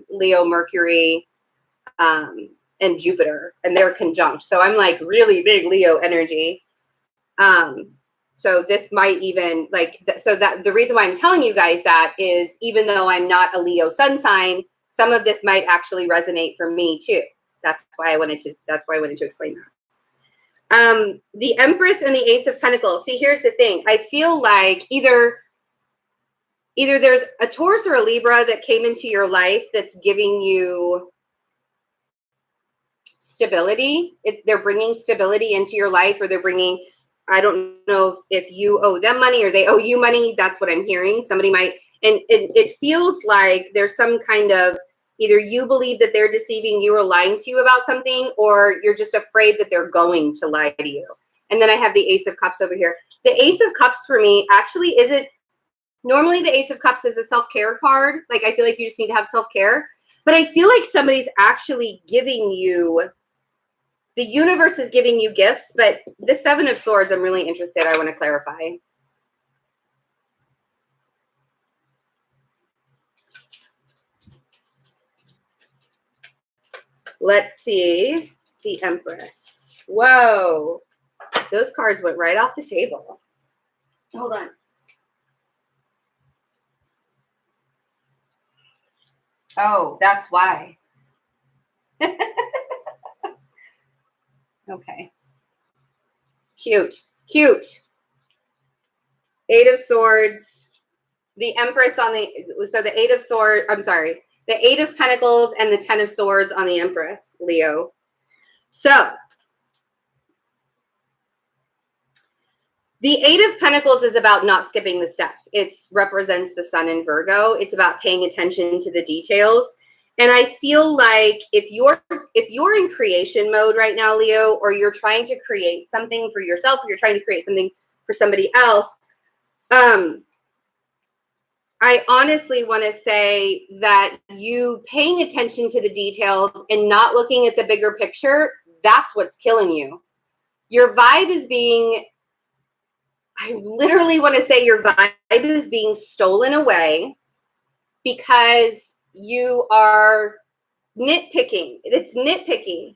Leo, Mercury, and Jupiter, and they're conjunct. So I'm like really big Leo energy. So this might even so that the reason why I'm telling you guys that is, even though I'm not a Leo sun sign, some of this might actually resonate for me too. That's why I wanted to explain that. The Empress and the Ace of Pentacles. See, here's the thing. I feel like either there's a Taurus or a Libra that came into your life that's giving you stability. They're bringing stability into your life, or they're bringing, I don't know if you owe them money or they owe you money. That's what I'm hearing. Somebody might, and it feels like there's some kind of, either you believe that they're deceiving you or lying to you about something, or you're just afraid that they're going to lie to you. And then I have the Ace of Cups over here. The Ace of Cups for me actually isn't, normally the Ace of Cups is a self-care card. Like, I feel like you just need to have self-care. But I feel like somebody's actually giving you, the universe is giving you gifts, but the Seven of Swords, I'm really interested. I want to clarify. Let's see. The Empress. Whoa. Those cards went right off the table. Hold on. Oh, that's why. Okay. Cute. Cute. Eight of Swords. The Empress on the, so the Eight of Swords, I'm sorry, the Eight of Pentacles and the Ten of Swords on the Empress, Leo. So, the Eight of Pentacles is about not skipping the steps. It represents the Sun in Virgo. It's about paying attention to the details. And I feel like if you're in creation mode right now, Leo, or you're trying to create something for yourself, or you're trying to create something for somebody else, I honestly want to say that you paying attention to the details and not looking at the bigger picture, that's what's killing you. Your vibe is being, I literally want to say your vibe is being stolen away because you are nitpicking. It's nitpicky.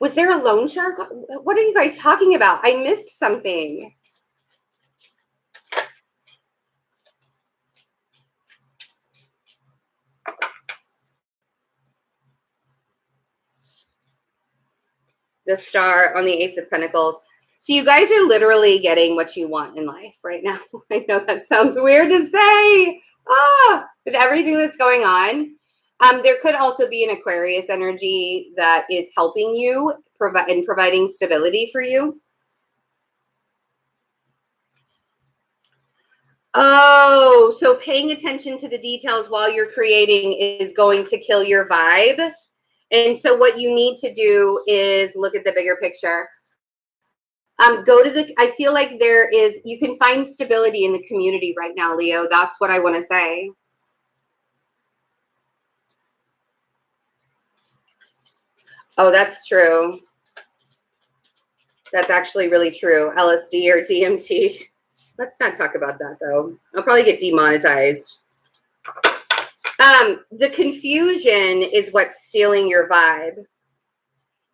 Was there a loan shark? What are you guys talking about? I missed something. The Star on the Ace of Pentacles. So you guys are literally getting what you want in life right now. I know that sounds weird to say. With everything that's going on. There could also be an Aquarius energy that is helping you in providing stability for you. Oh, so paying attention to the details while you're creating is going to kill your vibe. And so what you need to do is look at the bigger picture. I feel like you can find stability in the community right now, Leo. That's what I want to say. Oh, that's true. That's actually really true. LSD or DMT. Let's not talk about that, though. I'll probably get demonetized. The confusion is what's stealing your vibe.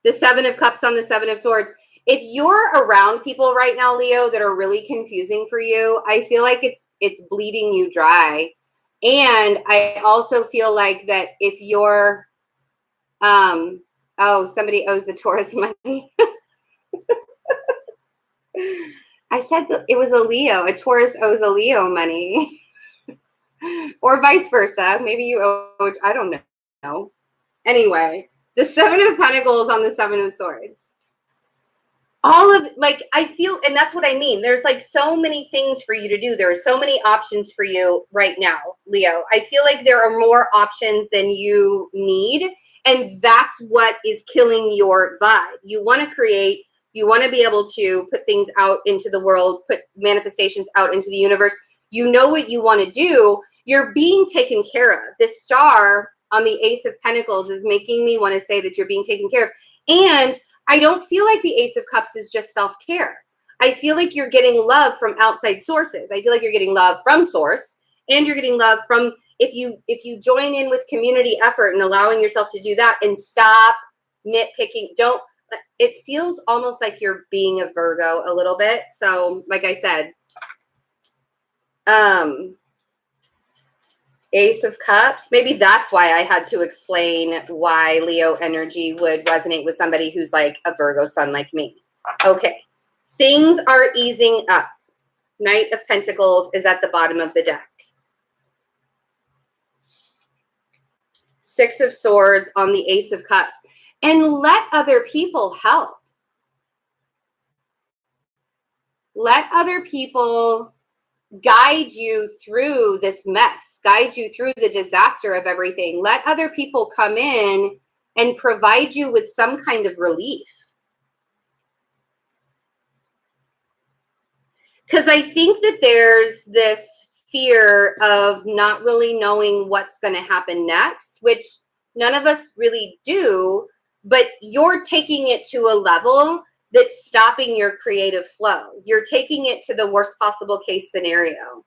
The Seven of Cups on the Seven of Swords. If you're around people right now, Leo, that are really confusing for you, I feel like it's bleeding you dry. And I also feel like that if you're, oh, somebody owes the Taurus money. I said that it was a Leo. A Taurus owes a Leo money. Or vice versa. Maybe you owe, I don't know. Anyway, the Seven of Pentacles on the Seven of Swords. All of, like, I feel, and that's what I mean. There's like so many things for you to do. There are so many options for you right now, Leo. I feel like there are more options than you need. And that's what is killing your vibe. You want to create, you want to be able to put things out into the world, put manifestations out into the universe. You know what you want to do. You're being taken care of. This star on the Ace of Pentacles is making me want to say that you're being taken care of. And I don't feel like the Ace of Cups is just self-care. I feel like you're getting love from outside sources. I feel like you're getting love from source, and you're getting love from, if you join in with community effort and allowing yourself to do that and stop nitpicking. Don't, it feels almost like you're being a Virgo a little bit. So like I said, Ace of Cups. Maybe that's why I had to explain why Leo energy would resonate with somebody who's like a Virgo sun like me. Okay. Things are easing up. Knight of Pentacles is at the bottom of the deck. Six of Swords on the Ace of Cups. And let other people help. Let other people guide you through this mess, guide you through the disaster of everything. Let other people come in and provide you with some kind of relief. Because I think that there's this fear of not really knowing what's going to happen next, which none of us really do, but you're taking it to a level that's stopping your creative flow. You're taking it to the worst possible case scenario,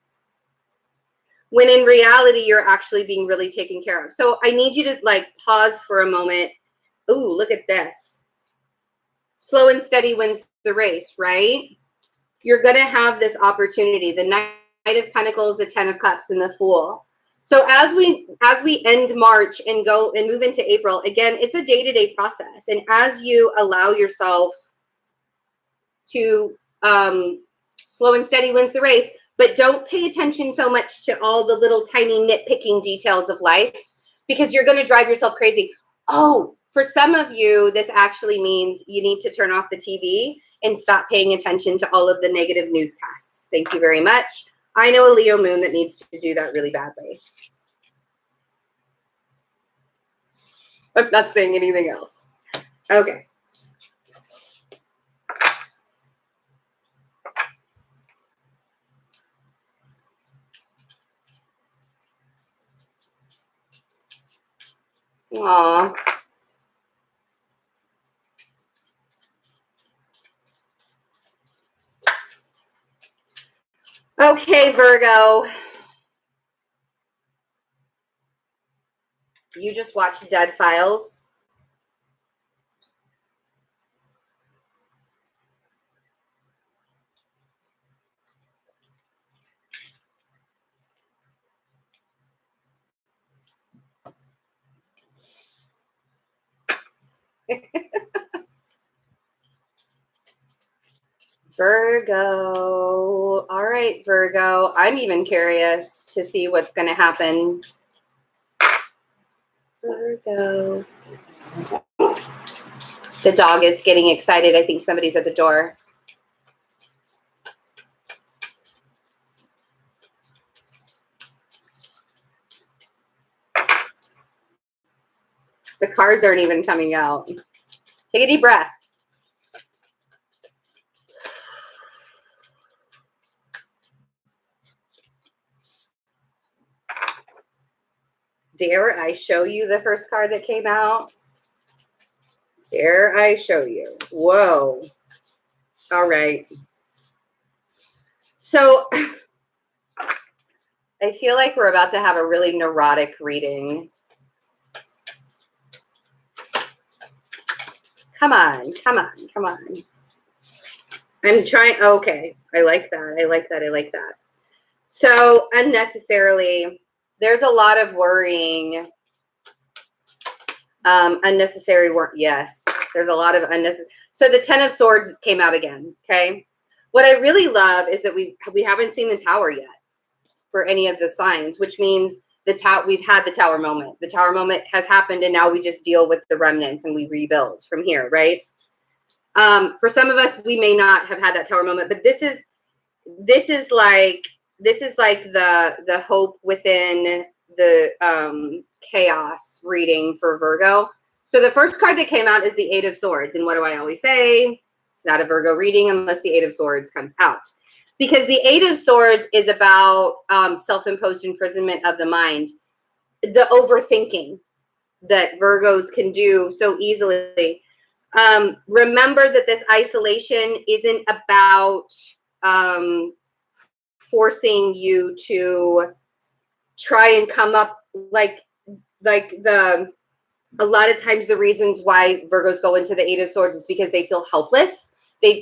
when in reality, you're actually being really taken care of. So I need you to like pause for a moment. Ooh, look at this. Slow and steady wins the race, right? You're going to have this opportunity. The Knight of Pentacles, the Ten of Cups, and the Fool. So as we end March and go and move into April, again, it's a day-to-day process. And as you allow yourself to slow and steady wins the race, but don't pay attention so much to all the little tiny nitpicking details of life, because you're going to drive yourself crazy. Oh, for some of you, this actually means you need to turn off the TV and stop paying attention to all of the negative newscasts. Thank you very much. I know a Leo moon that needs to do that really badly. I'm not saying anything else. Okay. Aw. Okay, Virgo. You just watched Dead Files. Virgo. All right, Virgo. I'm even curious to see what's going to happen. Virgo. The dog is getting excited. I think somebody's at the door. The cards aren't even coming out. Take a deep breath. Dare I show you the first card that came out? Dare I show you? Whoa. All right. So I feel like we're about to have a really neurotic reading. Come on, come on, come on. I'm trying. Okay. I like that. I like that. I like that. So unnecessarily, there's a lot of worrying. Unnecessary work. Yes. There's a lot of unnecessary. So the Ten of Swords came out again. Okay. What I really love is that we haven't seen the Tower yet for any of the signs, which means we've had the Tower moment. The Tower moment has happened, and now we just deal with the remnants and we rebuild from here, right? For some of us, we may not have had that Tower moment, but this is like the hope within the chaos reading for Virgo. So the first card that came out is the Eight of Swords. And what do I always say? It's not a Virgo reading unless the Eight of Swords comes out. Because the Eight of Swords is about self-imposed imprisonment of the mind, the overthinking that Virgos can do so easily. Remember that this isolation isn't about forcing you to try and come up like a lot of times the reasons why Virgos go into the Eight of Swords is because they feel helpless.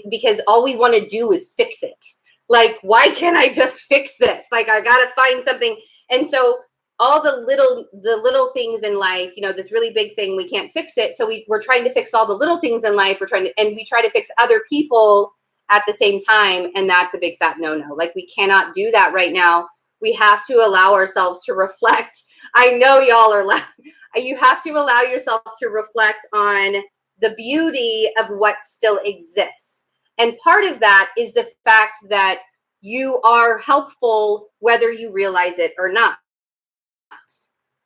Because all we want to do is fix it. Like, why can't I just fix this? Like, I got to find something. And so all the little things in life, you know, this really big thing, we can't fix it. So we're trying to fix all the little things in life. And we try to fix other people at the same time. And that's a big fat no-no. Like, we cannot do that right now. We have to allow ourselves to reflect. I know y'all are laughing. You have to allow yourself to reflect on the beauty of what still exists. And part of that is the fact that you are helpful whether you realize it or not.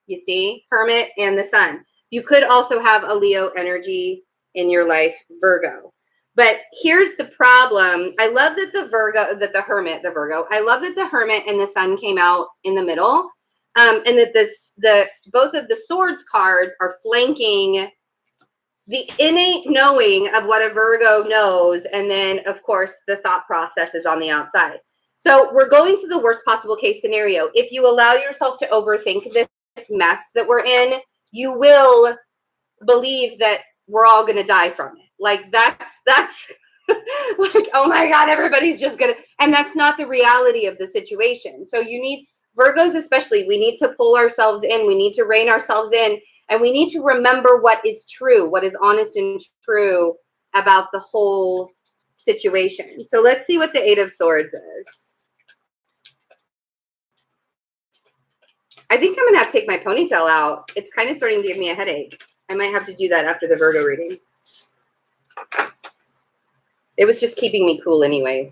You see, Hermit and the Sun. You could also have a Leo energy in your life, Virgo. But here's the problem. I love that the Virgo, I love that the Hermit and the Sun came out in the middle. And that both of the Swords cards are flanking the innate knowing of what a Virgo knows. And then, of course, the thought process is on the outside. So we're going to the worst possible case scenario. If you allow yourself to overthink this mess that we're in, you will believe that we're all going to die from it. Like, that's like, oh my God, everybody's just going to, and that's not the reality of the situation. So you need, Virgos especially, we need to pull ourselves in. We need to rein ourselves in. And we need to remember what is true, what is honest and true about the whole situation. So let's see what the Eight of Swords is. I think I'm going to have to take my ponytail out. It's kind of starting to give me a headache. I might have to do that after the Virgo reading. It was just keeping me cool anyway.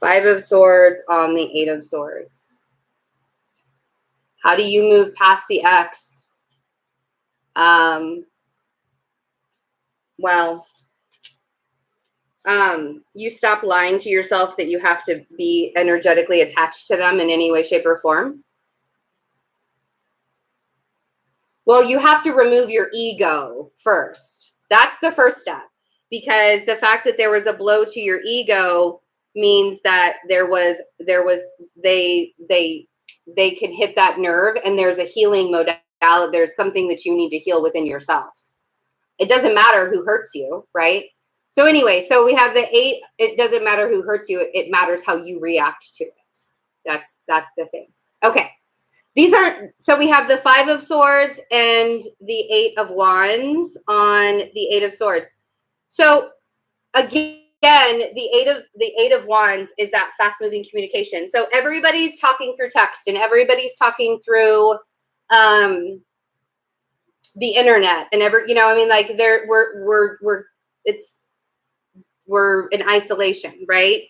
Five of Swords on the Eight of Swords. How do you move past the ex? You stop lying to yourself that you have to be energetically attached to them in any way, shape, or form. Well, you have to remove your ego first. That's the first step. Because the fact that there was a blow to your ego means that they can hit that nerve, and there's a healing modality. There's something that you need to heal within yourself. It doesn't matter who hurts you, right? So anyway, so we have the 8. It doesn't matter who hurts you. It matters how you react to it. That's the thing. Okay. So we have the 5 of Swords and the 8 of Wands on the 8 of Swords. So again, the eight of Wands is that fast moving communication. So everybody's talking through text and everybody's talking through the internet and we're in isolation, right?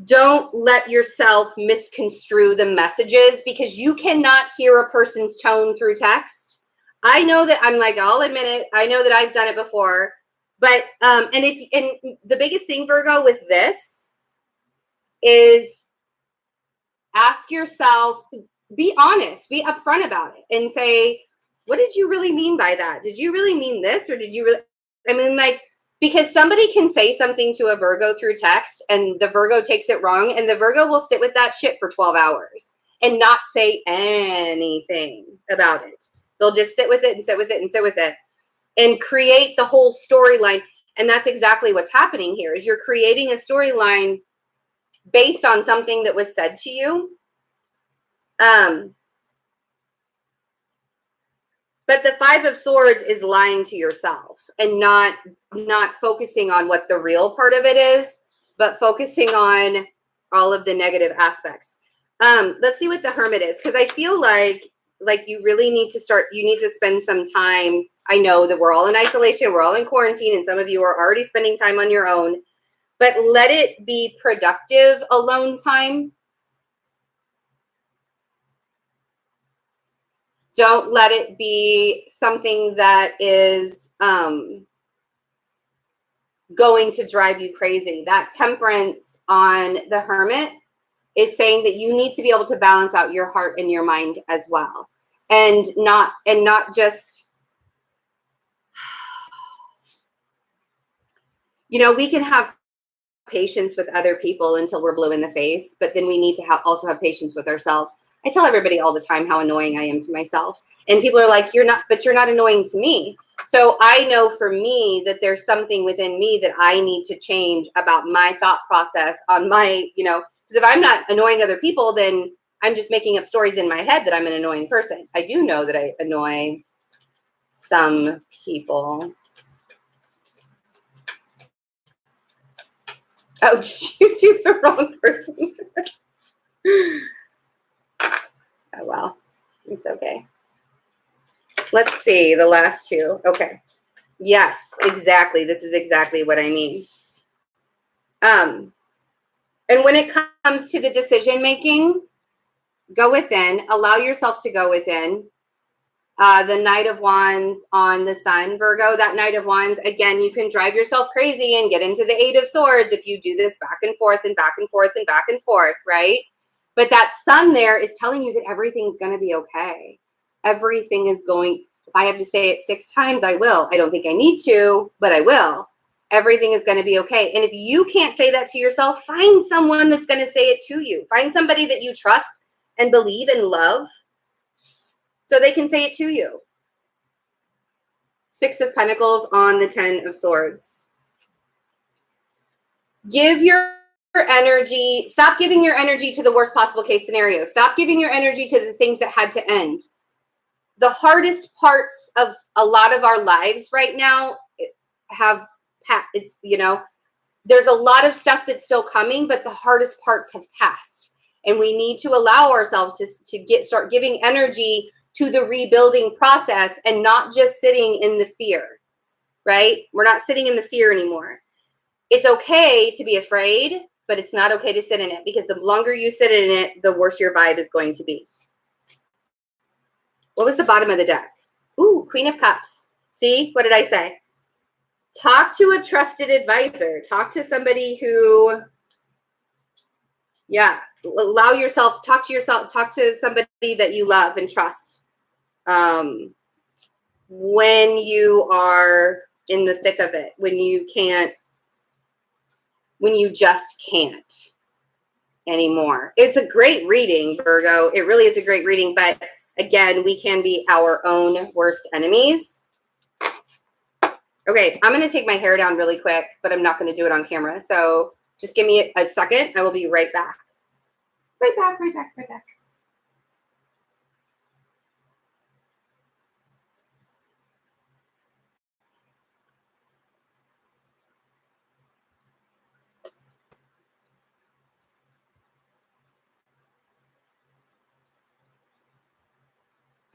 Don't let yourself misconstrue the messages, because you cannot hear a person's tone through text. I know that I'll admit it. I know that I've done it before. But and the biggest thing, Virgo, with this is ask yourself, be honest, be upfront about it, and say, what did you really mean by that? Did you really mean this, or did you really? Because somebody can say something to a Virgo through text, and the Virgo takes it wrong, and the Virgo will sit with that shit for 12 hours and not say anything about it. They'll just sit with it and sit with it and sit with it, and create the whole storyline. And that's exactly what's happening here, is you're creating a storyline based on something that was said to you. But the Five of Swords is lying to yourself and not focusing on what the real part of it is, but focusing on all of the negative aspects. Let's see what the Hermit is, because I feel like you really need to you need to spend some time. I know that we're all in isolation, we're all in quarantine, and some of you are already spending time on your own, but let it be productive alone time. Don't let it be something that is going to drive you crazy. That Temperance on the Hermit is saying that you need to be able to balance out your heart and your mind as well. And not just, we can have patience with other people until we're blue in the face, but then we need to also have patience with ourselves. I tell everybody all the time how annoying I am to myself. And people are like, you're not annoying to me. So I know for me that there's something within me that I need to change about my thought process on my, because if I'm not annoying other people, then I'm just making up stories in my head that I'm an annoying person. I do know that I annoy some people. Oh, did you do the wrong person? Oh, well, it's okay. Let's see the last two. Okay. Yes, exactly. This is exactly what I mean. And when it comes to the decision making, go within, allow yourself to go within. The Knight of Wands on the Sun, Virgo, that Knight of Wands, again, you can drive yourself crazy and get into the Eight of Swords if you do this back and forth and back and forth and back and forth, right? But that Sun there is telling you that everything's going to be okay. Everything is going, if I have to say it 6 times, I will. I don't think I need to, but I will. Everything is going to be okay. And if you can't say that to yourself, find someone that's going to say it to you. Find somebody that you trust and believe and love so they can say it to you. 6 of Pentacles on the 10 of Swords. Give your energy, stop giving your energy to the worst possible case scenario. Stop giving your energy to the things that had to end. The hardest parts of a lot of our lives right now have, it's, there's a lot of stuff that's still coming, but the hardest parts have passed. And we need to allow ourselves to start giving energy to the rebuilding process and not just sitting in the fear, right? We're not sitting in the fear anymore. It's okay to be afraid, but it's not okay to sit in it, because the longer you sit in it, the worse your vibe is going to be. What was the bottom of the deck? Ooh, Queen of Cups. See, what did I say? Talk to a trusted advisor. Talk to somebody who, allow yourself, talk to somebody that you love and trust. When you are in the thick of it, when you just can't anymore. It's a great reading, Virgo. It really is a great reading, but again, we can be our own worst enemies. Okay, I'm going to take my hair down really quick, but I'm not going to do it on camera. So just give me a second. I will be right back. Right back.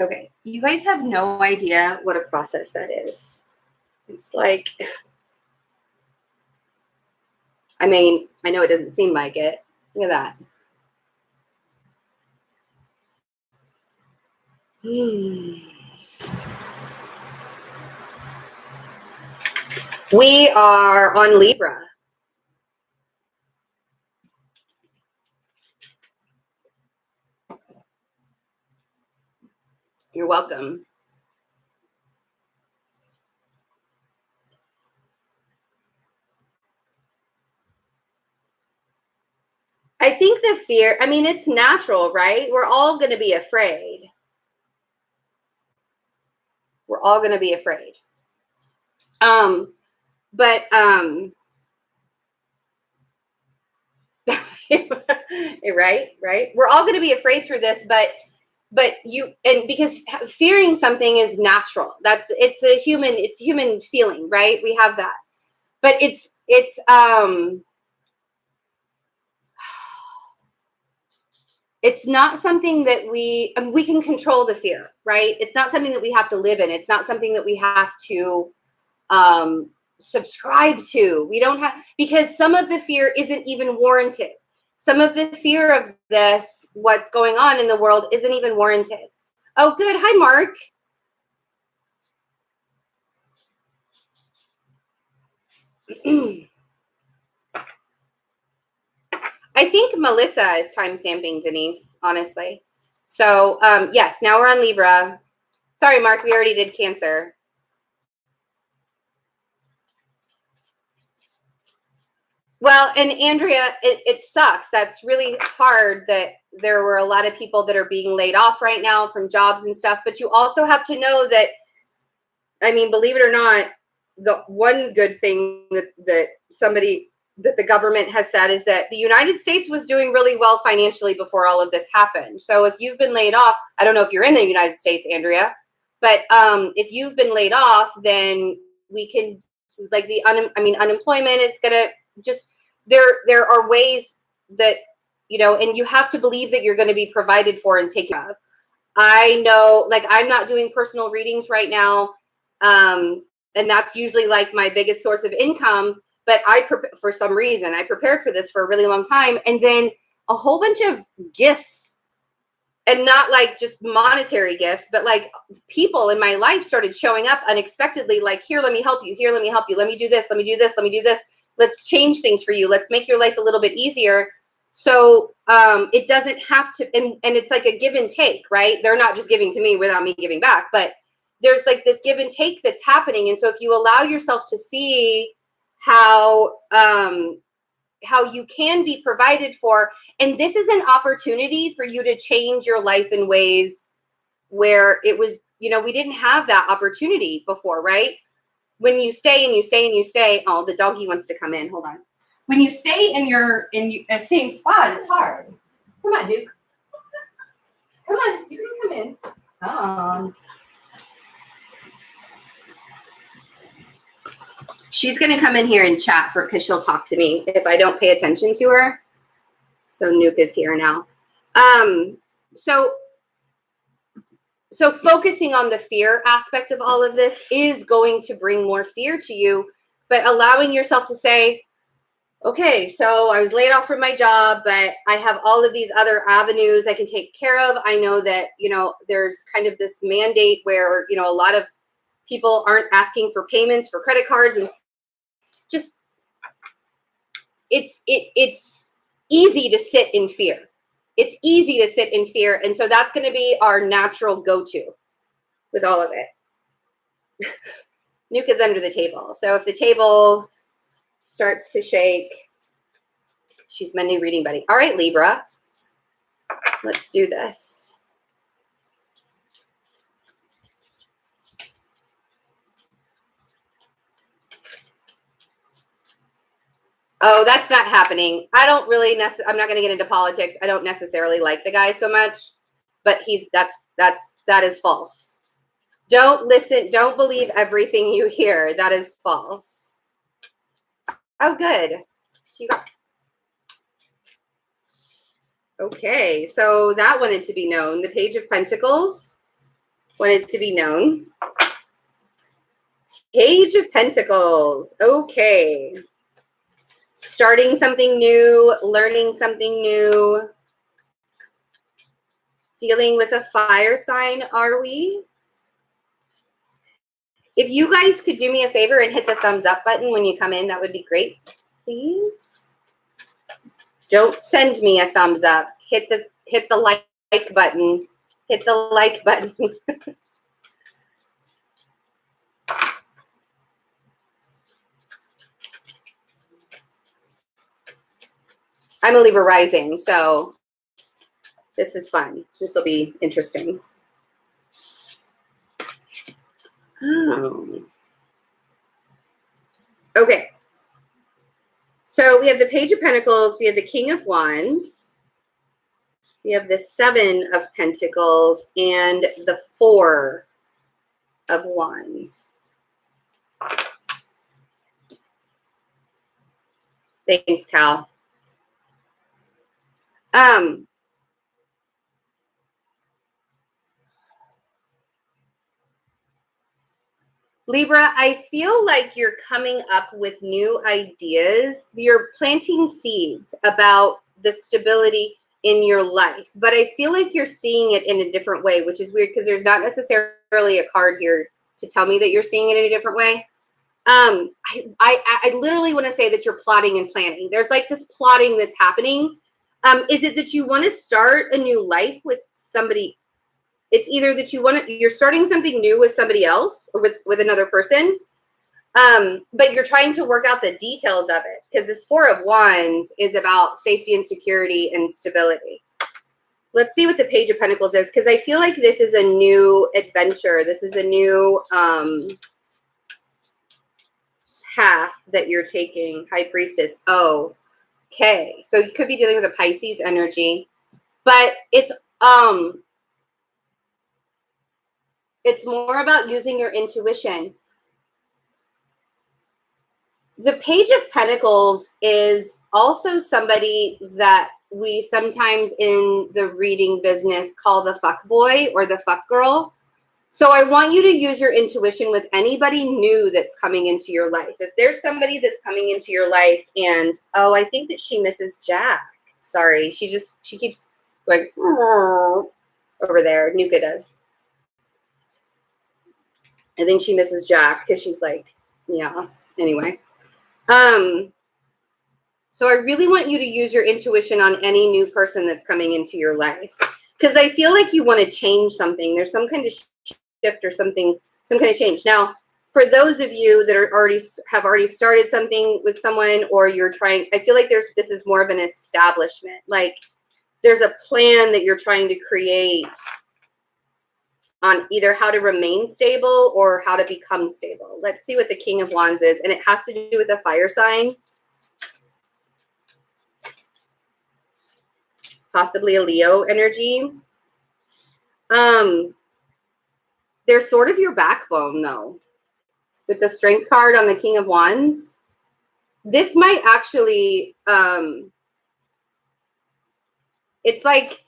Okay, you guys have no idea what a process that is. It's like, I mean, I know it doesn't seem like it. Look at that. We are on Libra. You're welcome. I think the fear, I mean, it's natural, right? We're all going to be afraid. We're all going to be afraid. But right. We're all going to be afraid through this, but but because fearing something is natural. It's a human feeling, right? We have that. But it's not something that we can control the fear, right? It's not something that we have to live in. It's not something that we have to subscribe to. We don't have, because some of the fear isn't even warranted. Some of the fear of this, what's going on in the world, isn't even warranted. Oh, good. Hi, Mark. I think Melissa is timestamping Denise, honestly. So, yes, now we're on Libra. Sorry, Mark, we already did Cancer. Well, and Andrea, it sucks. That's really hard that there were a lot of people that are being laid off right now from jobs and stuff. But you also have to know that, I mean, believe it or not, the one good thing that the government has said is that the United States was doing really well financially before all of this happened. So if you've been laid off, I don't know if you're in the United States, Andrea, but if you've been laid off, then we can, like, unemployment is going to just, there are ways that, and you have to believe that you're going to be provided for and taken care of. I know, like, I'm not doing personal readings right now. And that's usually like my biggest source of income. But for some reason, I prepared for this for a really long time. And then a whole bunch of gifts, and not like just monetary gifts, but like people in my life started showing up unexpectedly. Like, here, let me help you. Here, let me help you. Let me do this. Let me do this. Let me do this. Let's change things for you. Let's make your life a little bit easier. So it doesn't have to, and it's like a give and take, right? They're not just giving to me without me giving back, but there's like this give and take that's happening. And so if you allow yourself to see how you can be provided for, and this is an opportunity for you to change your life in ways where it was, we didn't have that opportunity before, right? When you stay and you stay and you stay, oh, the doggy wants to come in. Hold on. When you stay in a same spot, it's hard. Come on, Duke. Come on, you can come in. Come on. She's going to come in here and chat because she'll talk to me if I don't pay attention to her. So Nuke is here now. So focusing on the fear aspect of all of this is going to bring more fear to you, but allowing yourself to say, okay, so I was laid off from my job, but I have all of these other avenues I can take care of. I know that, there's kind of this mandate where, a lot of people aren't asking for payments for credit cards, and just, it's easy to sit in fear. It's easy to sit in fear. And so that's going to be our natural go-to with all of it. Nuke is under the table. So if the table starts to shake, she's my new reading buddy. All right, Libra, let's do this. Oh, that's not happening. I don't really I'm not going to get into politics. I don't necessarily like the guy so much, but that is false. Don't believe everything you hear. That is false. Oh, good. Okay, so that wanted to be known. The Page of Pentacles wanted to be known. Page of Pentacles. Okay. Starting something new, learning something new. Dealing with a fire sign, are we? If you guys could do me a favor and hit the thumbs up button when you come in, that would be great, please. Don't send me a thumbs up. Hit the like button. Hit the like button. I'm a Libra rising, so this is fun. This will be interesting. Oh. Okay. So we have the Page of Pentacles. We have the King of Wands. We have the 7 of Pentacles and the 4 of Wands. Thanks, Cal. Libra, I feel like you're coming up with new ideas. You're planting seeds about the stability in your life, but I feel like you're seeing it in a different way, which is weird because there's not necessarily a card here to tell me that you're seeing it in a different way. I literally want to say that you're plotting and planning. There's like this plotting that's happening. Is it that you want to start a new life with somebody? It's either that you're starting something new with somebody else or with another person. But you're trying to work out the details of it because this 4 of Wands is about safety and security and stability. Let's see what the Page of Pentacles is, because I feel like this is a new adventure. This is a new path that you're taking. High Priestess. Oh, okay. So you could be dealing with a Pisces energy, but it's more about using your intuition. The Page of Pentacles is also somebody that we sometimes in the reading business call the fuck boy or the fuck girl. So I want you to use your intuition with anybody new that's coming into your life. If there's somebody that's coming into your life and, oh, I think that she misses Jack. Sorry, she keeps going over there. Nuka does. I think she misses Jack because she's like, yeah, anyway. So I really want you to use your intuition on any new person that's coming into your life, because I feel like you want to change something. There's some kind of shift or something, some kind of change. Now, for those of you that are already started something with someone, or you're trying, I feel like this is more of an establishment. Like there's a plan that you're trying to create on either how to remain stable or how to become stable. Let's see what the King of Wands is. And it has to do with a fire sign. Possibly a Leo energy. They're sort of your backbone, though. With the Strength card on the King of Wands, this might actually, it's like,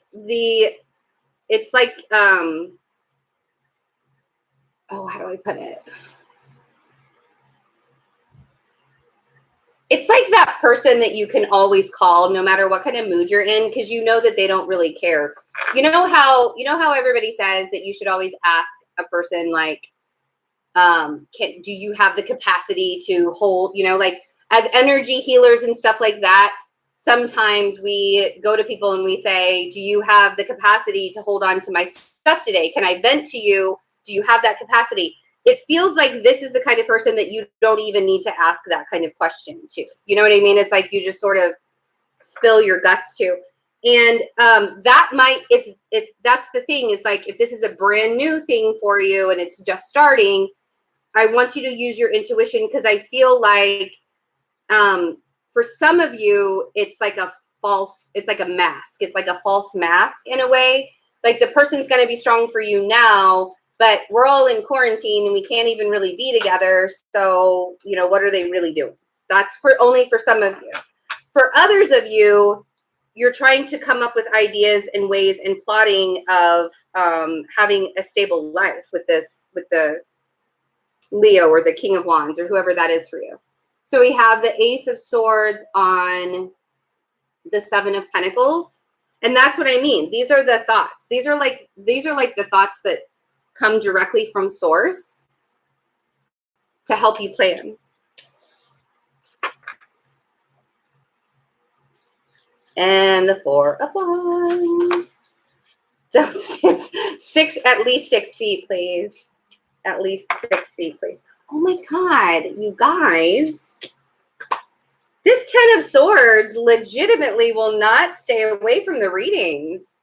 oh, how do I put it? It's like that person that you can always call no matter what kind of mood you're in, because you know that they don't really care. You know how everybody says that you should always ask a person, like, do you have the capacity to hold, like as energy healers and stuff like that, sometimes we go to people and we say, do you have the capacity to hold on to my stuff today? Can I vent to you? Do you have that capacity? It feels like this is the kind of person that you don't even need to ask that kind of question to. You know what I mean? It's like you just sort of spill your guts to. And that might, if that's the thing, is like, if this is a brand new thing for you and it's just starting, I want you to use your intuition, because I feel like for some of you, it's like a mask. It's like a false mask in a way. Like the person's going to be strong for you now, but we're all in quarantine and we can't even really be together. So, what are they really doing? That's only for some of you. For others of you, you're trying to come up with ideas and ways and plotting of having a stable life with the Leo or the King of Wands or whoever that is for you. So we have the Ace of Swords on the 7 of Pentacles. And that's what I mean. These are the thoughts. These are like the thoughts that come directly from source to help you plan. And the 4 of Wands. Don't sit at least 6 feet, please. At least 6 feet, please. Oh my God, you guys. This 10 of Swords legitimately will not stay away from the readings.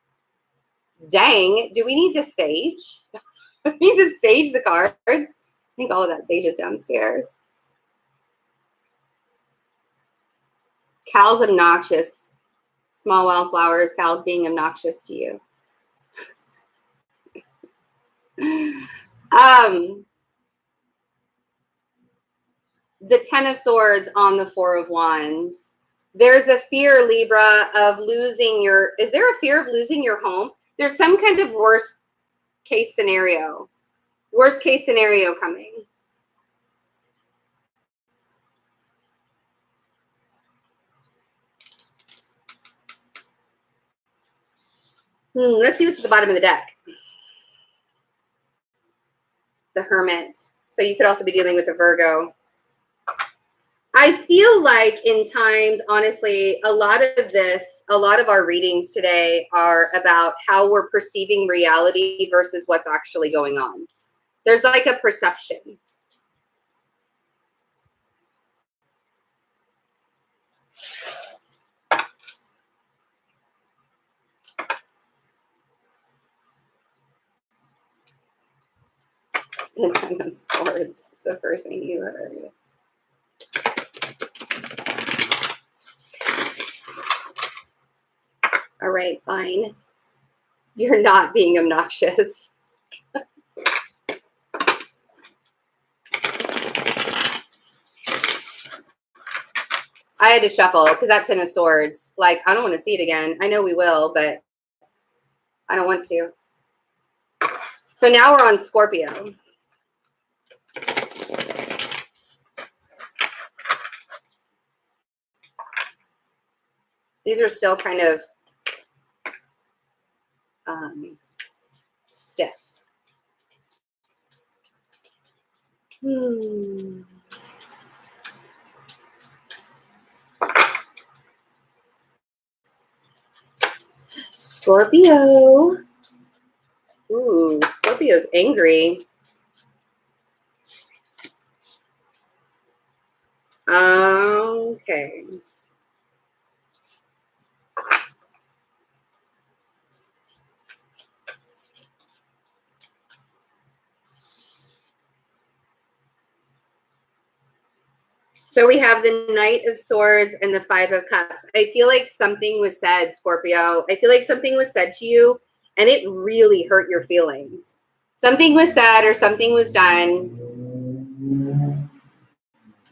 Dang, do we need to sage? We need to sage the cards. I think all of that sage is downstairs. Cal's obnoxious. Small wildflowers, cows being obnoxious to you. The Ten of Swords on the Four of Wands. There's a fear, Libra, of losing your, is there a fear of losing your home? There's some kind of worst case scenario coming. Let's see what's at the bottom of the deck. The Hermit. So you could also be dealing with a Virgo. I feel like in times, honestly, a lot of our readings today are about how we're perceiving reality versus what's actually going on. There's like a perception. The Ten of Swords is the first thing you heard. All right, fine. You're not being obnoxious. I had to shuffle because that Ten of Swords, like, I don't want to see it again. I know we will, but I don't want to. So now we're on Scorpio. These are still kind of stiff. Scorpio. Ooh, Scorpio's angry. Okay. So we have the Knight of Swords and the Five of Cups. I feel like something was said, Scorpio. I feel like something was said to you and it really hurt your feelings. Something was said or something was done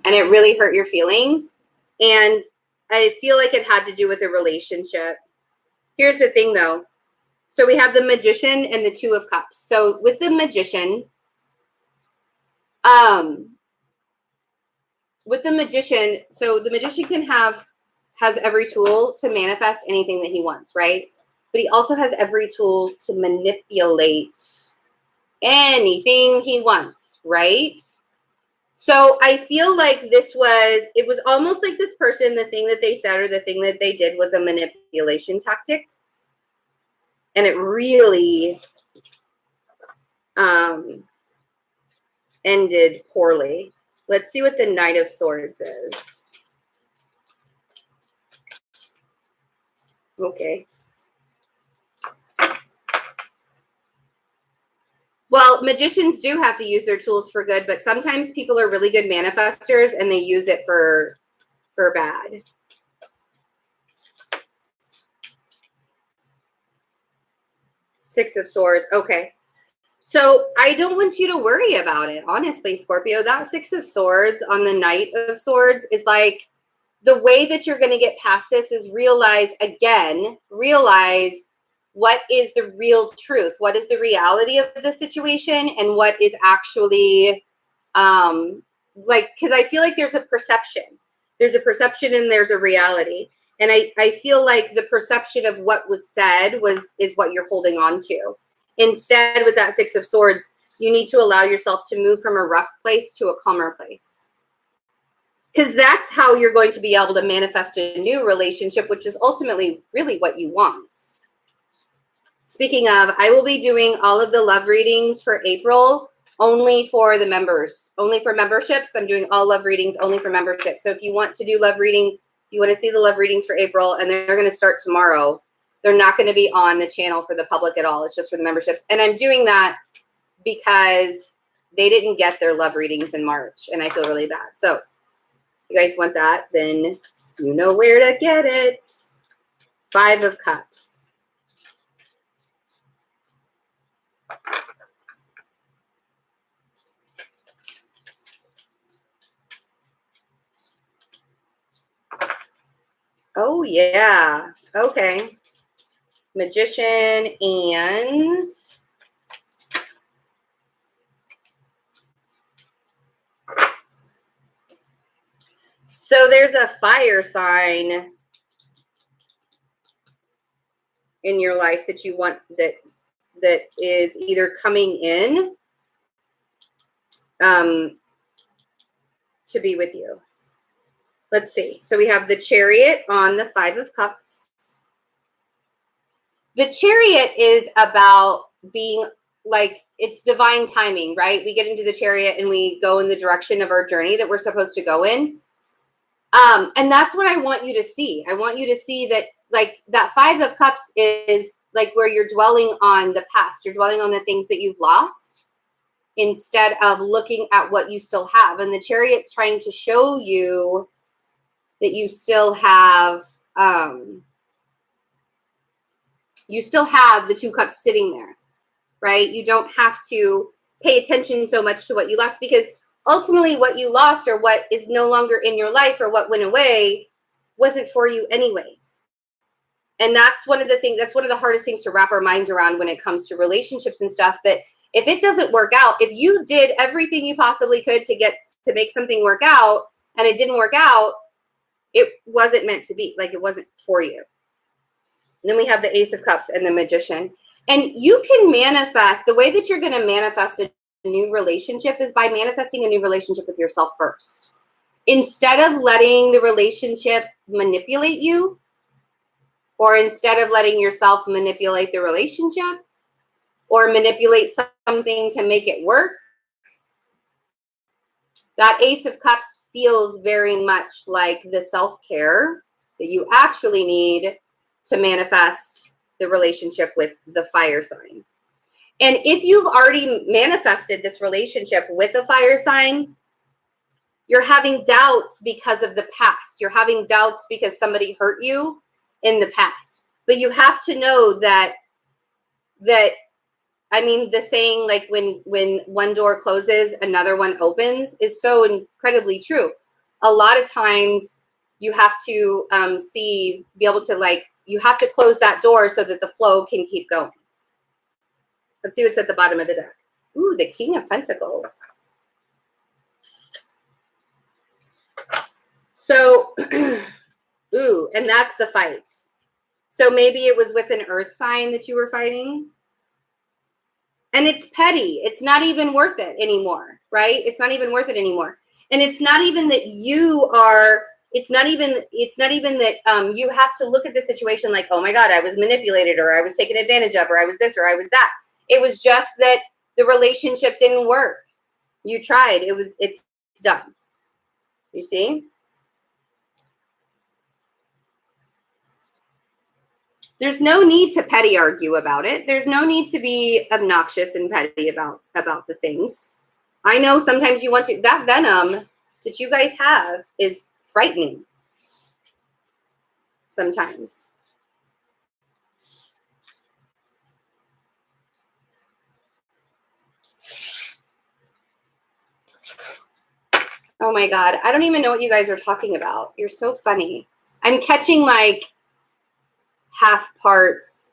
and it really hurt your feelings. And I feel like it had to do with a relationship. Here's the thing though. So we have the Magician and the Two of Cups. So with the Magician, so the Magician has every tool to manifest anything that he wants, right? But he also has every tool to manipulate anything he wants, right? So I feel like it was almost like this person, the thing that they said or the thing that they did was a manipulation tactic. And it really ended poorly. Let's see what the Knight of Swords is. Okay. Well, magicians do have to use their tools for good, but sometimes people are really good manifestors and they use it for bad. Six of Swords. Okay. So I don't want you to worry about it, honestly, Scorpio. That Six of Swords on the Knight of Swords is like the way that you're going to get past this is realize what is the real truth, what is the reality of the situation, and what is actually because I feel like there's a perception. There's a perception and there's a reality. And I feel like the perception of what was said is what you're holding on to. Instead, with that Six of Swords, you need to allow yourself to move from a rough place to a calmer place. Because that's how you're going to be able to manifest a new relationship, which is ultimately really what you want. Speaking of, I will be doing all of the love readings for April only for the members, only for memberships. I'm doing all love readings only for memberships. So if you want to do love reading, you want to see the love readings for April, and they're going to start tomorrow. They're not going to be on the channel for the public at all. It's just for the memberships. And I'm doing that because they didn't get their love readings in March, and I feel really bad. So if you guys want that, then you know where to get it. Five of Cups. Oh, yeah. Okay. Magician and so there's a fire sign in your life that you want that is either coming in to be with you. Let's see. So we have the Chariot on the Five of Cups. The Chariot is about being like, it's divine timing, right? We get into the Chariot and we go in the direction of our journey that we're supposed to go in. And that's what I want you to see. I want you to see that, like, that Five of Cups is like where you're dwelling on the past. You're dwelling on the things that you've lost instead of looking at what you still have. And the Chariot's trying to show you that you still have the Two Cups sitting there, right? You don't have to pay attention so much to what you lost, because ultimately what you lost or what is no longer in your life or what went away wasn't for you anyways. And that's one of the hardest things to wrap our minds around when it comes to relationships and stuff, that if it doesn't work out, if you did everything you possibly could to make something work out and it didn't work out, it wasn't meant to be. Like, it wasn't for you. And then we have the Ace of Cups and the Magician. And you can manifest, the way that you're going to manifest a new relationship is by manifesting a new relationship with yourself first. Instead of letting the relationship manipulate you, or instead of letting yourself manipulate the relationship or manipulate something to make it work, that Ace of Cups feels very much like the self-care that you actually need to manifest the relationship with the fire sign. And if you've already manifested this relationship with a fire sign, you're having doubts because of the past. You're having doubts because somebody hurt you in the past. But you have to know that I mean, the saying, like, when one door closes, another one opens, is so incredibly true. A lot of times you have to be able to, like, you have to close that door so that the flow can keep going. Let's see what's at the bottom of the deck. Ooh, the King of Pentacles. So, ooh, and that's the fight. So maybe it was with an earth sign that you were fighting. And it's petty. It's not even worth it anymore, right? It's not even worth it anymore. And it's not even that it's not even that you have to look at the situation like, oh my God, I was manipulated, or I was taken advantage of, or I was this, or I was that. It was just that the relationship didn't work. You tried. It's done. You see? There's no need to petty argue about it. There's no need to be obnoxious and petty about the things. I know sometimes you want to. That venom that you guys have is frightening sometimes. Oh my God. I don't even know what you guys are talking about. You're so funny. I'm catching like half parts.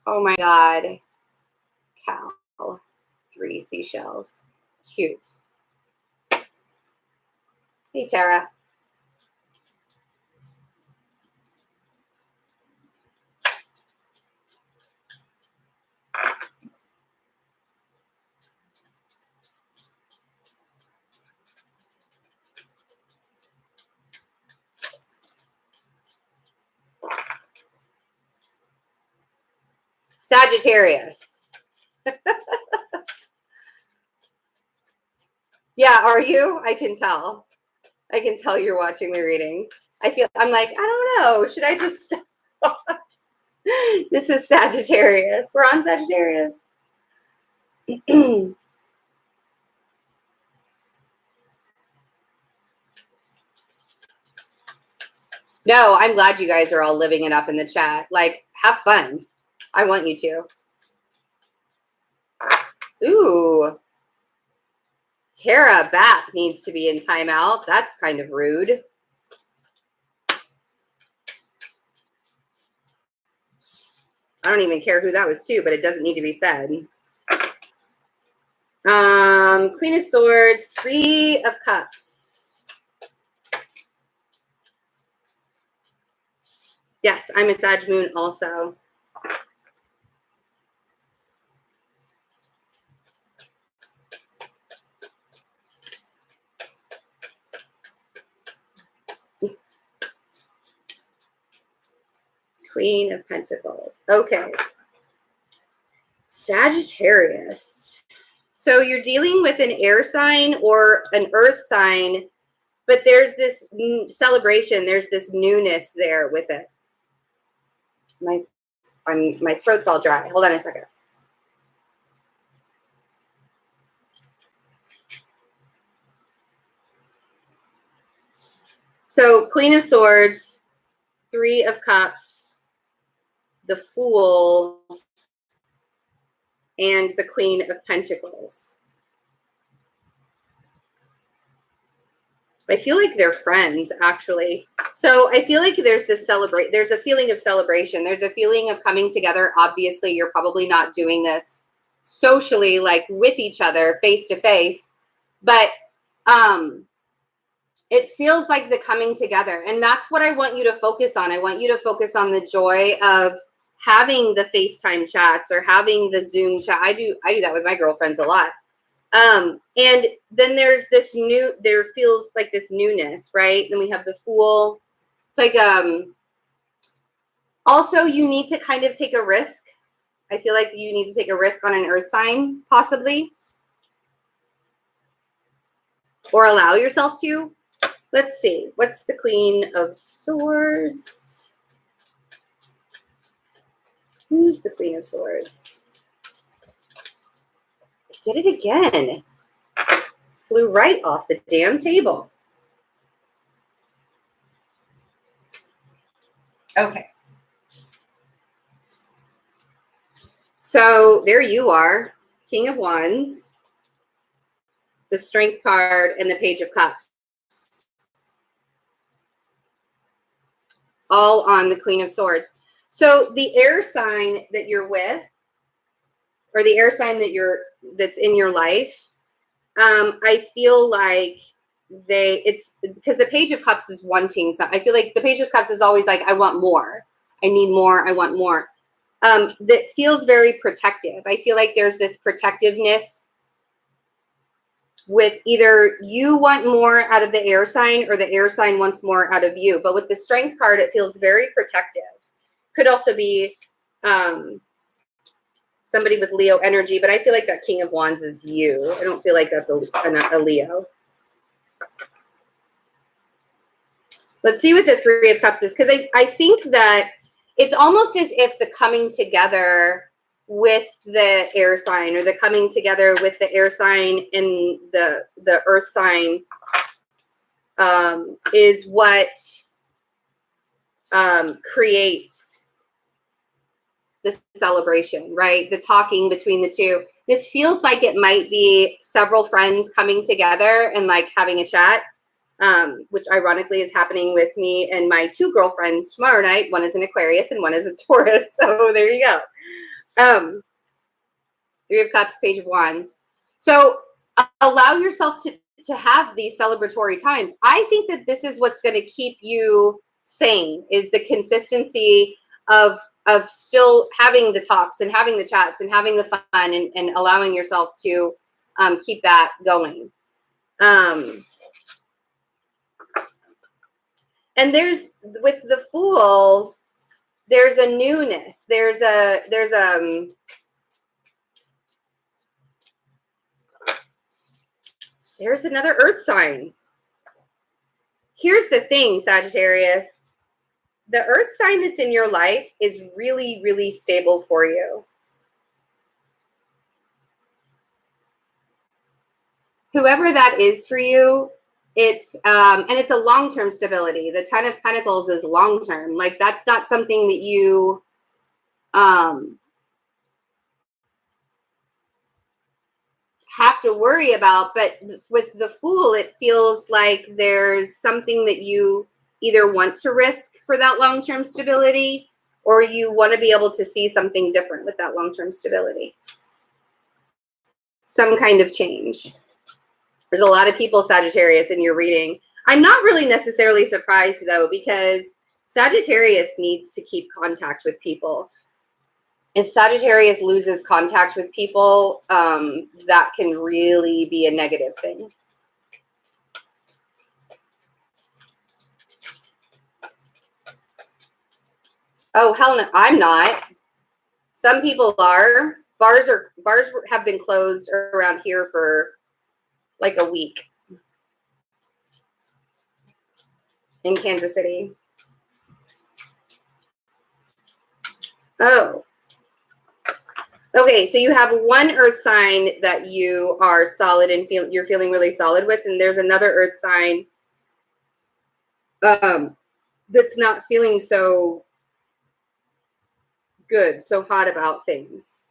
Oh my God. Cal. 3 seashells. Cute. Hey, Tara. Sagittarius. Yeah, are you? I can tell. I can tell you're watching the reading. I'm like, I don't know. Should I just stop? This is Sagittarius. We're on Sagittarius. No, I'm glad you guys are all living it up in the chat. Like, have fun. I want you to. Ooh. Tara Bath needs to be in timeout. That's kind of rude. I don't even care who that was to, but it doesn't need to be said. Queen of Swords, Three of Cups. Yes, I'm a Sag moon also. Queen of Pentacles. Okay. Sagittarius. So you're dealing with an air sign or an earth sign, but there's this celebration. There's this newness there with it. My throat's all dry. Hold on a second. So Queen of Swords, Three of Cups, the Fool, and the Queen of Pentacles. I feel like they're friends, actually. So I feel like there's this there's a feeling of celebration. There's a feeling of coming together. Obviously, you're probably not doing this socially, like with each other, face to face, but it feels like the coming together. And that's what I want you to focus on. I want you to focus on the joy of having the FaceTime chats or having the Zoom chat. I do that with my girlfriends a lot. And then there's this there feels like this newness, right? Then we have the Fool. It's like, also you need to kind of take a risk. I feel like you need to take a risk on an earth sign, possibly. Or allow yourself to. Let's see. What's the Queen of Swords? Who's the Queen of Swords? I did it again. Flew right off the damn table. Okay. So there you are. King of Wands, the Strength card, and the Page of Cups. All on the Queen of Swords. So the air sign that you're with, or the air sign that's in your life, I feel like it's because the Page of Cups is wanting something. I feel like the Page of Cups is always like, I want more. I need more. I want more. That feels very protective. I feel like there's this protectiveness with either you want more out of the air sign or the air sign wants more out of you. But with the Strength card, it feels very protective. Could also be somebody with Leo energy, but I feel like that King of Wands is you. I don't feel like that's a Leo. Let's see what the Three of Cups is, because I think that it's almost as if the coming together with the air sign, or the coming together with the air sign and the earth sign is what creates the celebration, right? The talking between the two. This feels like it might be several friends coming together and like having a chat, which ironically is happening with me and my two girlfriends tomorrow night. One is an Aquarius and one is a Taurus. So there you go. Three of Cups, Page of Wands. So allow yourself to have these celebratory times. I think that this is what's going to keep you sane, is the consistency of still having the talks and having the chats and having the fun and allowing yourself to keep that going. And there's, with the Fool, there's a newness. There's another earth sign. Here's the thing, Sagittarius. The earth sign that's in your life is really, really stable for you. Whoever that is for you, and it's a long-term stability. The Ten of Pentacles is long-term. Like, that's not something that you have to worry about. But with the Fool, it feels like there's something that you either want to risk for that long-term stability, or you want to be able to see something different with that long-term stability. Some kind of change. There's a lot of people, Sagittarius, in your reading. I'm not really necessarily surprised, though, because Sagittarius needs to keep contact with people. If Sagittarius loses contact with people, that can really be a negative thing. Oh, hell no, I'm not. Some people are. Bars have been closed around here for like a week in Kansas City. Oh. Okay, so you have one earth sign that you are solid and you're feeling really solid with, and there's another earth sign that's not feeling so good, so hot about things.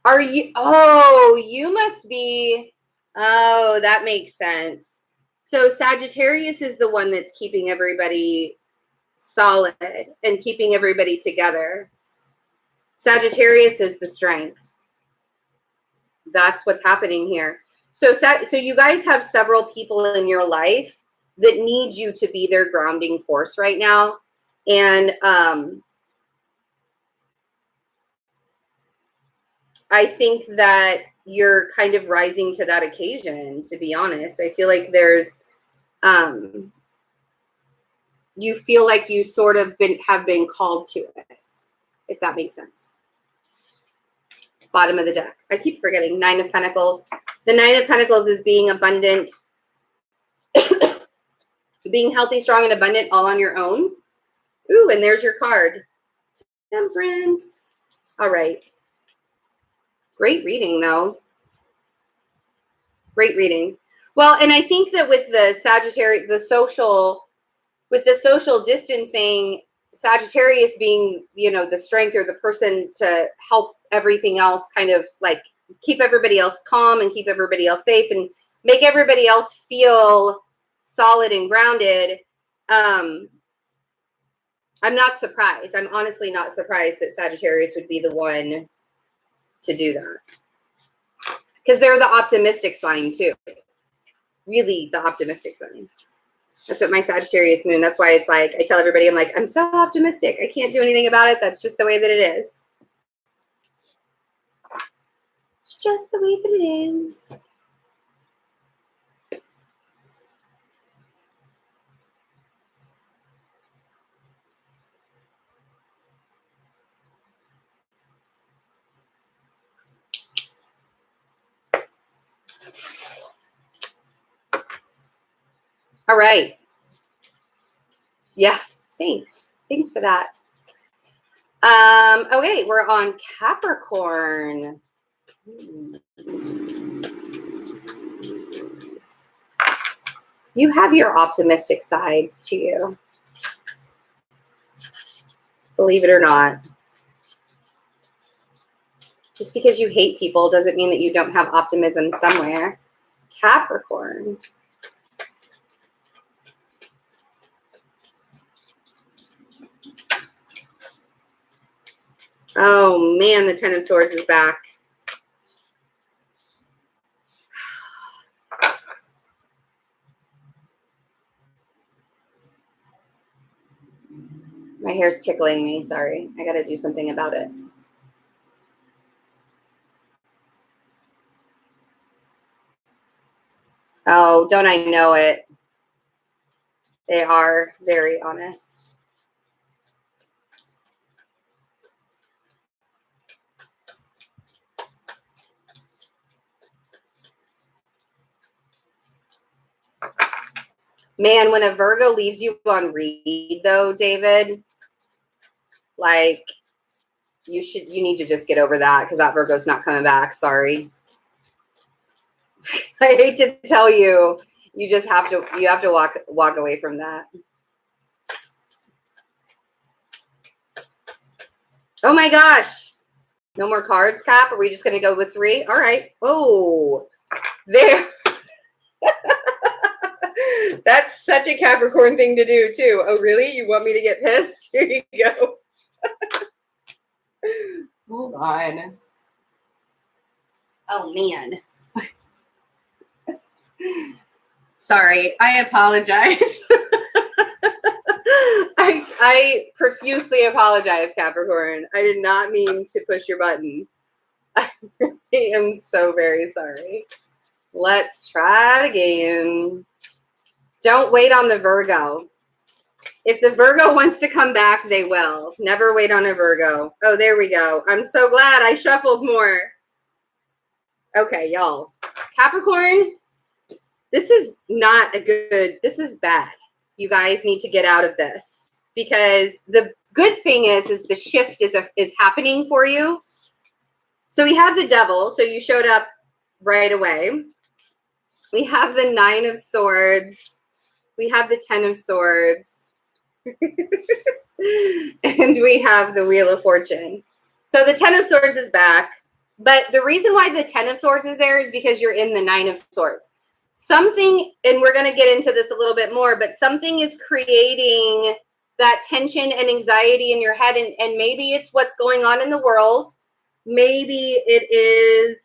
Are you? Oh, you must be. Oh, that makes sense. So Sagittarius is the one that's keeping everybody solid and keeping everybody together. Sagittarius is the strength. That's what's happening here. So you guys have several people in your life that need you to be their grounding force right now. And I think that you're kind of rising to that occasion, to be honest. I feel like there's you feel like you sort of have been called to it, if that makes sense. Bottom of the deck. I keep forgetting. Nine of Pentacles. The Nine of Pentacles is being abundant, being healthy, strong, and abundant all on your own. Ooh, and there's your card. Temperance. All right. Great reading, though. Great reading. Well, and I think that with the Sagittarius, with the social distancing, Sagittarius being, the strength or the person to help everything else kind of like keep everybody else calm and keep everybody else safe and make everybody else feel solid and grounded. I'm not surprised. I'm honestly not surprised that Sagittarius would be the one to do that. Because they're the optimistic sign too. Really the optimistic sign. That's what my Sagittarius moon. That's why it's like, I tell everybody, I'm like, I'm so optimistic. I can't do anything about it. That's just the way that it is. It's just the way that it is. All right. Yeah, thanks. Thanks for that. Okay, we're on Capricorn. You have your optimistic sides to you. Believe it or not. Just because you hate people doesn't mean that you don't have optimism somewhere. Capricorn. Oh, man, the Ten of Swords is back. My hair's tickling me. Sorry. I got to do something about it. Oh, don't I know it? They are very honest. Man, when a Virgo leaves you on read, though, David, like, you need to just get over that because that Virgo's not coming back. Sorry. I hate to tell you, You just have to walk away from that. Oh my gosh. No more cards, Cap? Are we just going to go with 3? All right. Oh, there. That's such a Capricorn thing to do, too. Oh, really? You want me to get pissed? Here you go. Hold on. Oh, man. Sorry. I apologize. I profusely apologize, Capricorn. I did not mean to push your button. I am so very sorry. Let's try it again. Don't wait on the Virgo. If the Virgo wants to come back, they will. Never wait on a Virgo. Oh, there we go. I'm so glad I shuffled more. Okay, y'all. Capricorn, this is not a good, this is bad. You guys need to get out of this, because the good thing is the shift is happening for you. So we have the Devil. So you showed up right away. We have the 9 of Swords. We have the 10 of Swords. And we have the Wheel of Fortune. So the 10 of Swords is back. But the reason why the 10 of Swords is there is because you're in the 9 of Swords. Something, and we're going to get into this a little bit more, but something is creating that tension and anxiety in your head. And maybe it's what's going on in the world. Maybe it is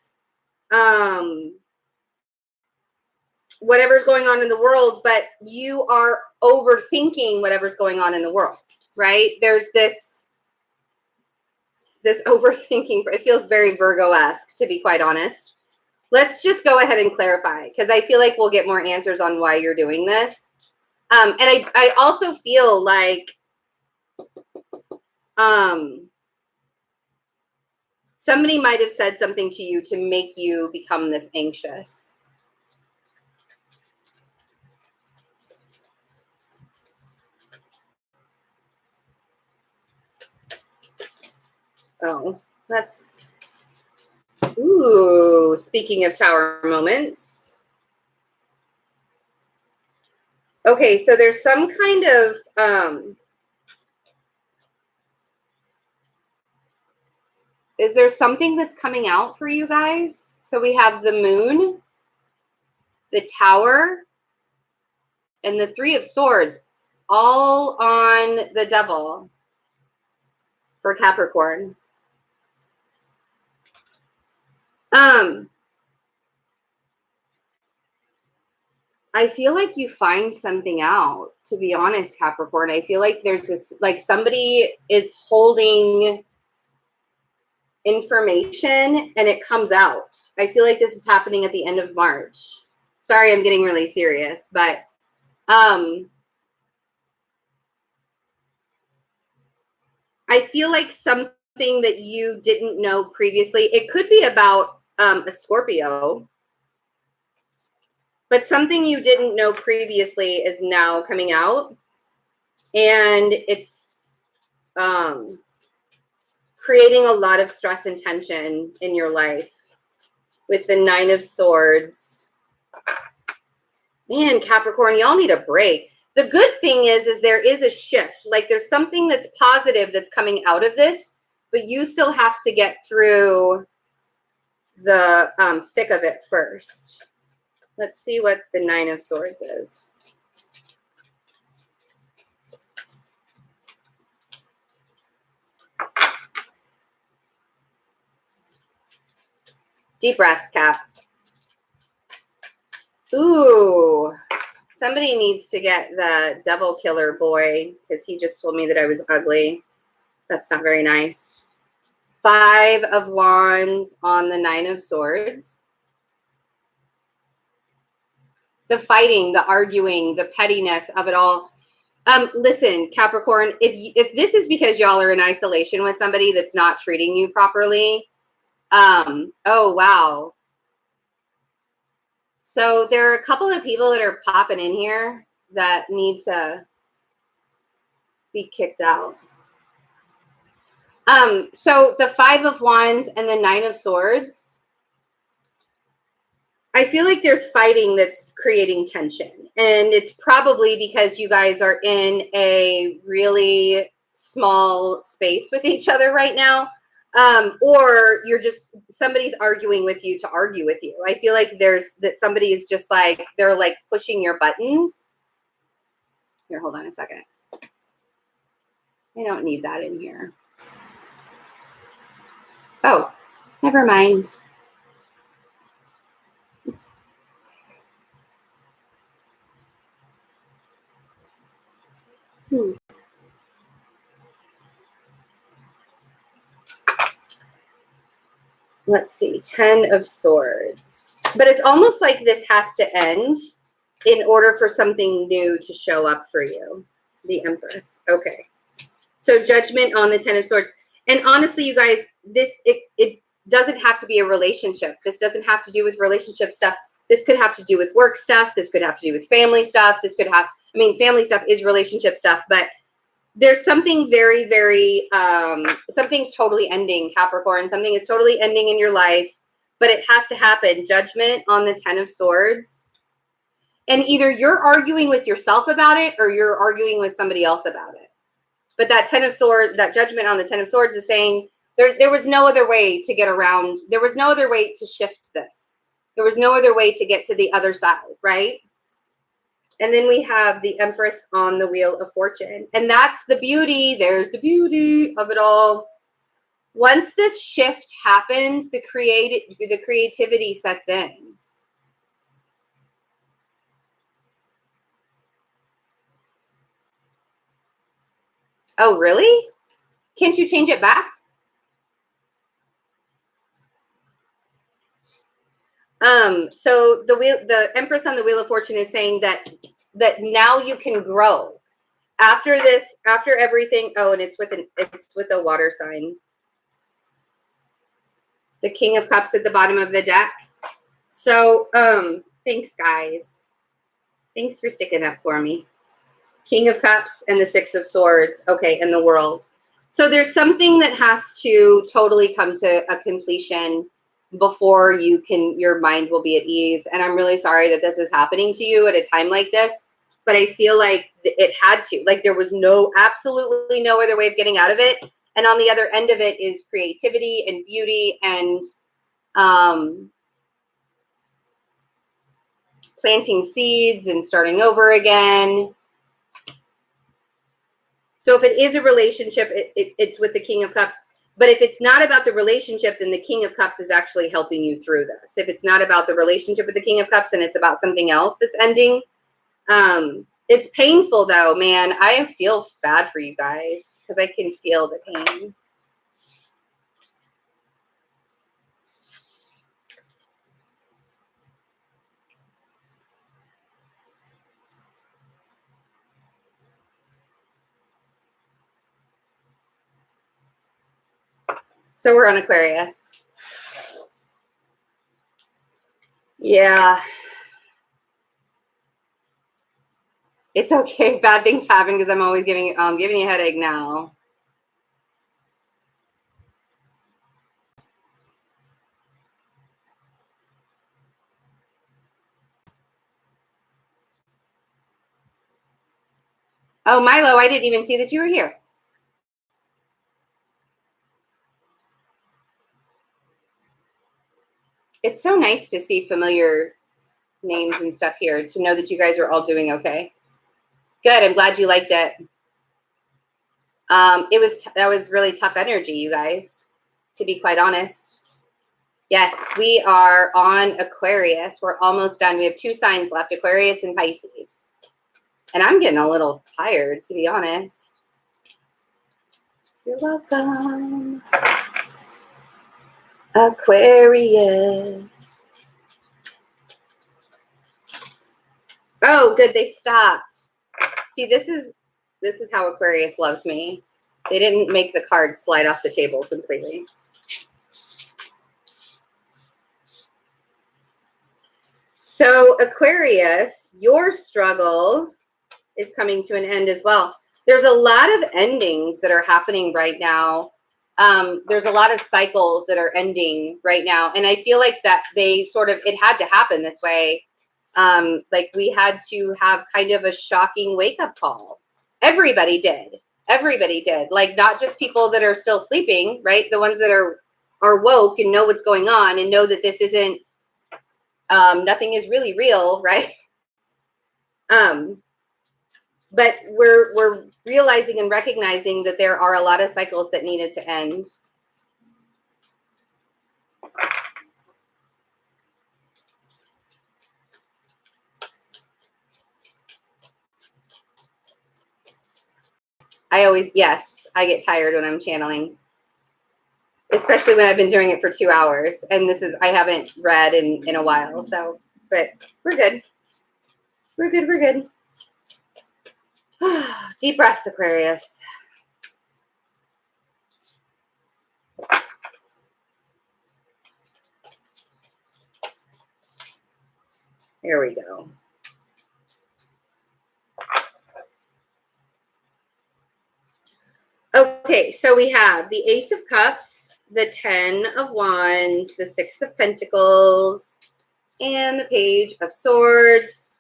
whatever's going on in the world, but you are overthinking whatever's going on in the world, right? There's this overthinking. It feels very Virgo-esque, to be quite honest. Let's just go ahead and clarify, because I feel like we'll get more answers on why you're doing this. And I also feel like somebody might have said something to you to make you become this anxious. Oh, that's... Ooh, speaking of Tower moments. Okay, so there's some kind of... is there something that's coming out for you guys? So we have the Moon, the Tower, and the 3 of Swords, all on the Devil for Capricorn. I feel like you find something out, to be honest, Capricorn. I feel like there's this, like somebody is holding information and it comes out. I feel like this is happening at the end of March. Sorry, I'm getting really serious, but I feel like something that you didn't know previously, it could be about a Scorpio, but something you didn't know previously is now coming out, and it's creating a lot of stress and tension in your life with the 9 of Swords. Man, Capricorn, y'all need a break. The good thing is there is a shift. Like there's something that's positive that's coming out of this, but you still have to get through the thick of it first. Let's see what the 9 of Swords is. Deep breaths, Cap. Ooh, somebody needs to get the Devil Killer boy, because he just told me that I was ugly. That's not very nice. 5 of Wands on the 9 of Swords. The fighting, the arguing, the pettiness of it all. Listen, Capricorn, if this is because y'all are in isolation with somebody that's not treating you properly, oh, wow. So there are a couple of people that are popping in here that need to be kicked out. So the 5 of Wands and the 9 of Swords, I feel like there's fighting that's creating tension. And it's probably because you guys are in a really small space with each other right now. Or you're just, somebody's arguing with you to argue with you. I feel like that somebody is just like, they're like pushing your buttons. Here, hold on a second. I don't need that in here. Oh, never mind. Let's see, 10 of Swords. But it's almost like this has to end in order for something new to show up for you. The Empress. Okay. So Judgment on the 10 of Swords. And honestly, you guys, it doesn't have to be a relationship. This doesn't have to do with relationship stuff. This could have to do with work stuff. This could have to do with family stuff. This could have, I mean, family stuff is relationship stuff, but there's something very, very, something's totally ending, Capricorn. Something is totally ending in your life, but it has to happen. Judgment on the 10 of Swords. And either you're arguing with yourself about it or you're arguing with somebody else about it. But that 10 of Swords, that Judgment on the 10 of Swords is saying there was no other way to get around. There was no other way to shift this. There was no other way to get to the other side, right? And then we have the Empress on the Wheel of Fortune. And that's the beauty. There's the beauty of it all. Once this shift happens, the creativity sets in. Oh, really? Can't you change it back? So the Empress on the Wheel of Fortune is saying that now you can grow after this, after everything. Oh, and it's with a water sign. The King of Cups at the bottom of the deck. So, thanks guys. Thanks for sticking up for me. King of Cups and the Six of Swords. Okay, and the World. So there's something that has to totally come to a completion before your mind will be at ease. And I'm really sorry that this is happening to you at a time like this, but I feel like it had to. Like there was absolutely no other way of getting out of it. And on the other end of it is creativity and beauty and planting seeds and starting over again. So if it is a relationship, it's with the King of Cups. But if it's not about the relationship, then the King of Cups is actually helping you through this. If it's not about the relationship with the King of Cups and it's about something else that's ending, it's painful though, man. I feel bad for you guys because I can feel the pain. So we're on Aquarius. Yeah. It's okay. Bad things happen because I'm always giving you a headache now. Oh, Milo, I didn't even see that you were here. It's so nice to see familiar names and stuff here, to know that you guys are all doing okay. Good. I'm glad you liked it. That was really tough energy, you guys, to be quite honest. Yes, we are on Aquarius. We're almost done. We have 2 signs left, Aquarius and Pisces. And I'm getting a little tired, to be honest. You're welcome. Aquarius. Oh, good. They stopped. See, this is how Aquarius loves me. They didn't make the cards slide off the table completely. So Aquarius, your struggle is coming to an end as well. There's a lot of endings that are happening right now. There's a lot of cycles that are ending right now. And I feel like that it had to happen this way. Like we had to have kind of a shocking wake up call. Everybody did. Everybody did. Like not just people that are still sleeping, right? The ones that are woke and know what's going on and know that this isn't, nothing is really real, right? But we're realizing and recognizing that there are a lot of cycles that needed to end. Yes, I get tired when I'm channeling, especially when I've been doing it for 2 hours. And I haven't read in a while. So, but we're good. We're good. We're good. Deep breaths, Aquarius. Here we go. Okay, so we have the Ace of Cups, the 10 of Wands, the 6 of Pentacles, and the Page of Swords.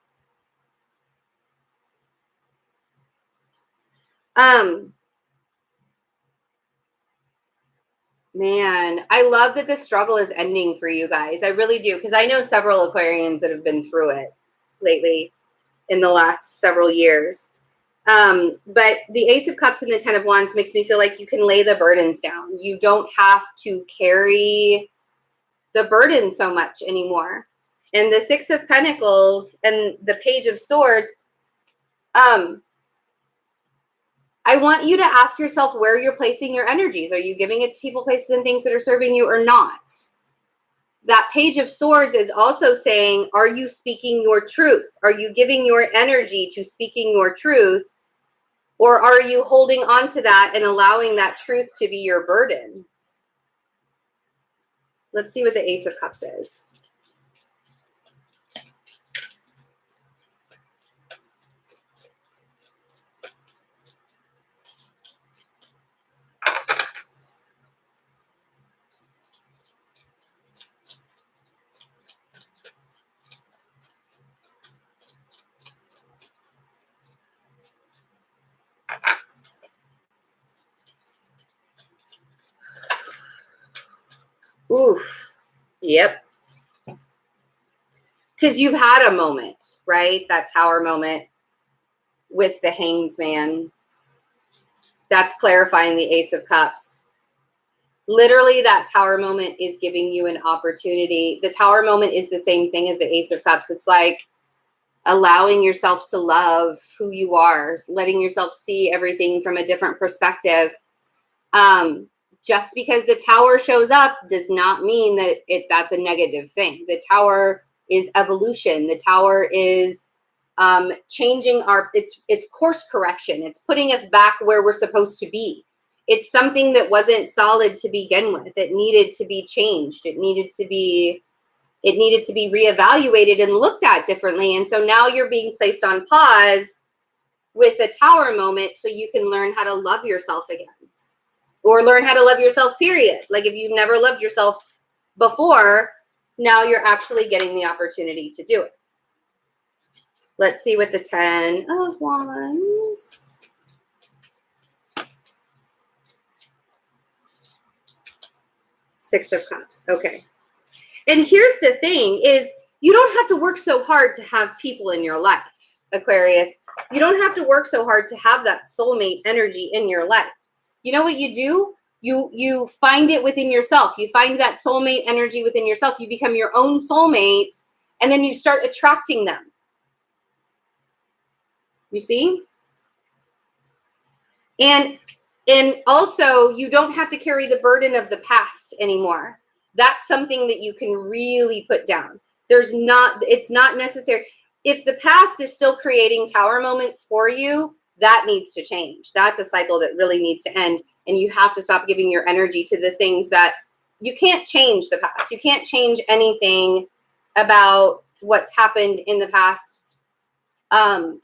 Man, I love that the struggle is ending for you guys. I really do, because I know several Aquarians that have been through it lately in the last several years. But the Ace of Cups and the 10 of Wands makes me feel like you can lay the burdens down. You don't have to carry the burden so much anymore. And the 6 of Pentacles and the Page of Swords, I want you to ask yourself where you're placing your energies. Are you giving it to people, places, and things that are serving you or not? That Page of Swords is also saying, are you speaking your truth? Are you giving your energy to speaking your truth? Or are you holding on to that and allowing that truth to be your burden? Let's see what the Ace of Cups is. Oof. Yep. Because you've had a moment, right? That Tower moment with the Hanged Man. That's clarifying the Ace of Cups. Literally, that Tower moment is giving you an opportunity. The Tower moment is the same thing as the Ace of Cups. It's like allowing yourself to love who you are, letting yourself see everything from a different perspective. Just because the Tower shows up does not mean that that's a negative thing. The Tower is evolution. The Tower is changing it's course correction. It's putting us back where we're supposed to be. It's something that wasn't solid to begin with. It needed to be changed. It needed to be reevaluated and looked at differently. And so now you're being placed on pause with a Tower moment so you can learn how to love yourself again. Or learn how to love yourself, period. Like if you've never loved yourself before, now you're actually getting the opportunity to do it. Let's see what the 10 of Wands. Six of Cups. Okay. And here's the thing is you don't have to work so hard to have people in your life, Aquarius. You don't have to work so hard to have that soulmate energy in your life. You know what you do? You find it within yourself. You find that soulmate energy within yourself. You become your own soulmate, and then you start attracting them. You see? And also, you don't have to carry the burden of the past anymore. That's something that you can really put down. It's not necessary. If the past is still creating Tower moments for you, that needs to change. That's a cycle that really needs to end. And you have to stop giving your energy to the things that you can't change the past. You can't change anything about what's happened in the past. And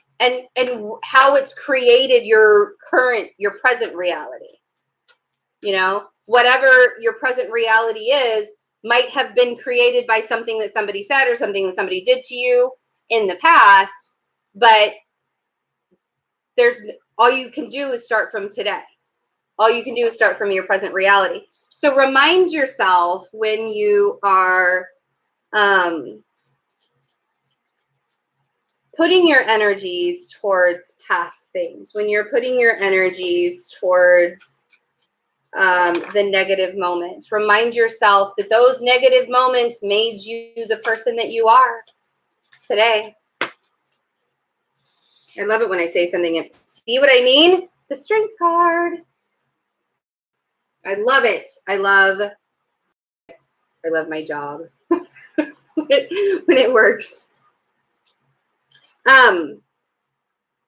how it's created your present reality. You know, whatever your present reality is might have been created by something that somebody said or something that somebody did to you in the past, but there's all you can do is start from today. All you can do is start from your present reality. So remind yourself when you are putting your energies towards past things, when you're putting your energies towards the negative moments, remind yourself that those negative moments made you the person that you are today. I love it when I say something and see what I mean? The Strength card. I love it. I love my job when it works. And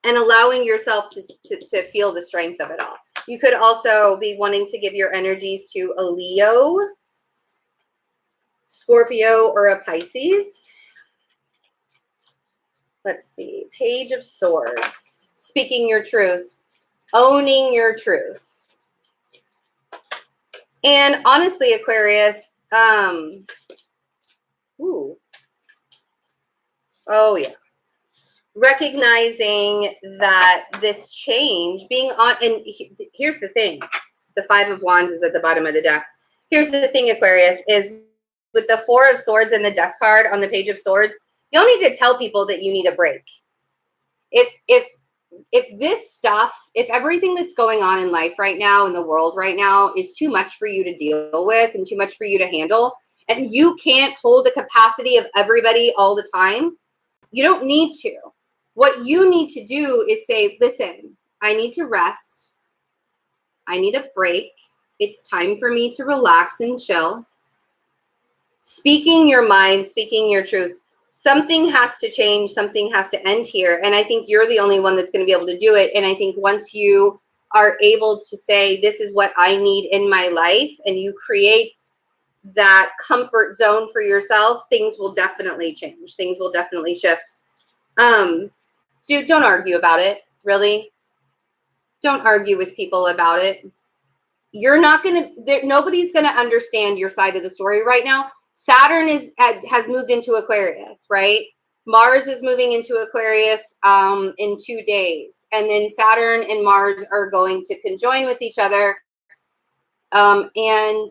allowing yourself to feel the strength of it all. You could also be wanting to give your energies to a Leo, Scorpio, or a Pisces. Let's see. Page of Swords. Speaking your truth. Owning your truth. And honestly, Aquarius, ooh. Oh, yeah. Recognizing that this change, being on, and here's the thing. The Five of Wands is at the bottom of the deck. Here's the thing, Aquarius, is with the Four of Swords and the Death card on the Page of Swords, you'll need to tell people that you need a break. If this stuff, if everything that's going on in life right now, in the world right now, is too much for you to deal with and too much for you to handle, and you can't hold the capacity of everybody all the time, you don't need to. What you need to do is say, listen, I need to rest. I need a break. It's time for me to relax and chill. Speaking your mind, speaking your truth. Something has to change. Something has to end here. And I think you're the only one that's going to be able to do it. And I think once you are able to say, this is what I need in my life, and you create that comfort zone for yourself, things will definitely change. Things will definitely shift. Dude, don't argue about it. Really. Don't argue with people about it. You're not going to, nobody's going to understand your side of the story right now. Saturn has moved into Aquarius, right? Mars is moving into Aquarius in 2 days. And then Saturn and Mars are going to conjoin with each other. And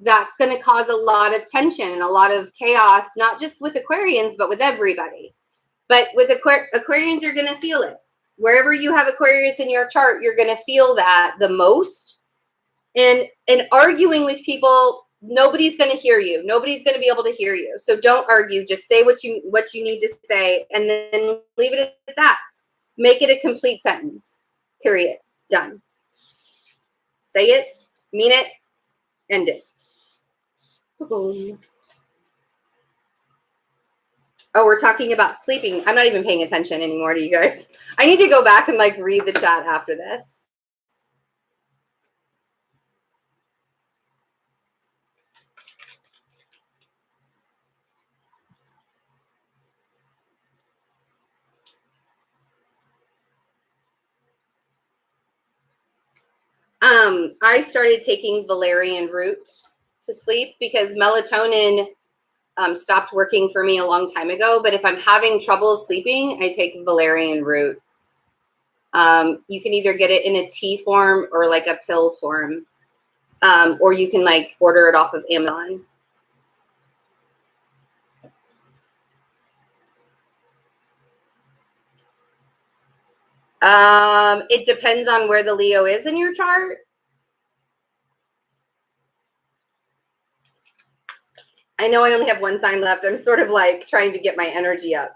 that's going to cause a lot of tension and a lot of chaos, not just with Aquarians, but with everybody. But with Aquarians, you're going to feel it. Wherever you have Aquarius in your chart, you're going to feel that the most. And arguing with people, nobody's going to hear you. Nobody's going to be able to hear you. So don't argue. Just say what you need to say, and then leave it at that. Make it a complete sentence. Period. Done. Say it, mean it, end it. Boom. Oh, we're talking about sleeping. I'm not even paying attention anymore to you guys. I need to go back and read the chat after this. I started taking valerian root to sleep because melatonin stopped working for me a long time ago. But if I'm having trouble sleeping, I take valerian root. You can either get it in a tea form or a pill form, or you can order it off of Amazon. It depends on where the Leo is in your chart. I know I only have one sign left. I'm sort of trying to get my energy up.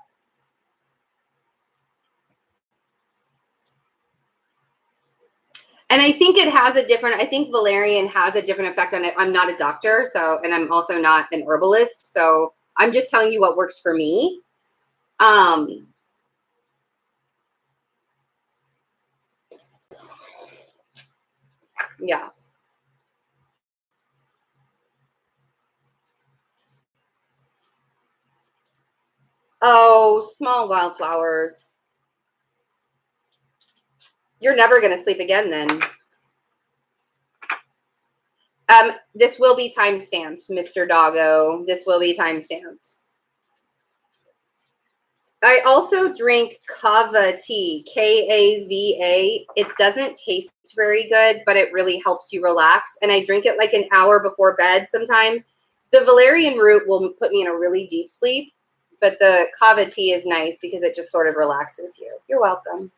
And I think I think valerian has a different effect on it. I'm not a doctor, and I'm also not an herbalist. So I'm just telling you what works for me. Yeah. Oh, small wildflowers. You're never going to sleep again then. This will be time-stamped, Mr. Doggo. This will be time-stamped. I also drink kava tea, K-A-V-A. It doesn't taste very good, but it really helps you relax. And I drink it like an hour before bed sometimes. The valerian root will put me in a really deep sleep, but the kava tea is nice because it just sort of relaxes you. You're welcome.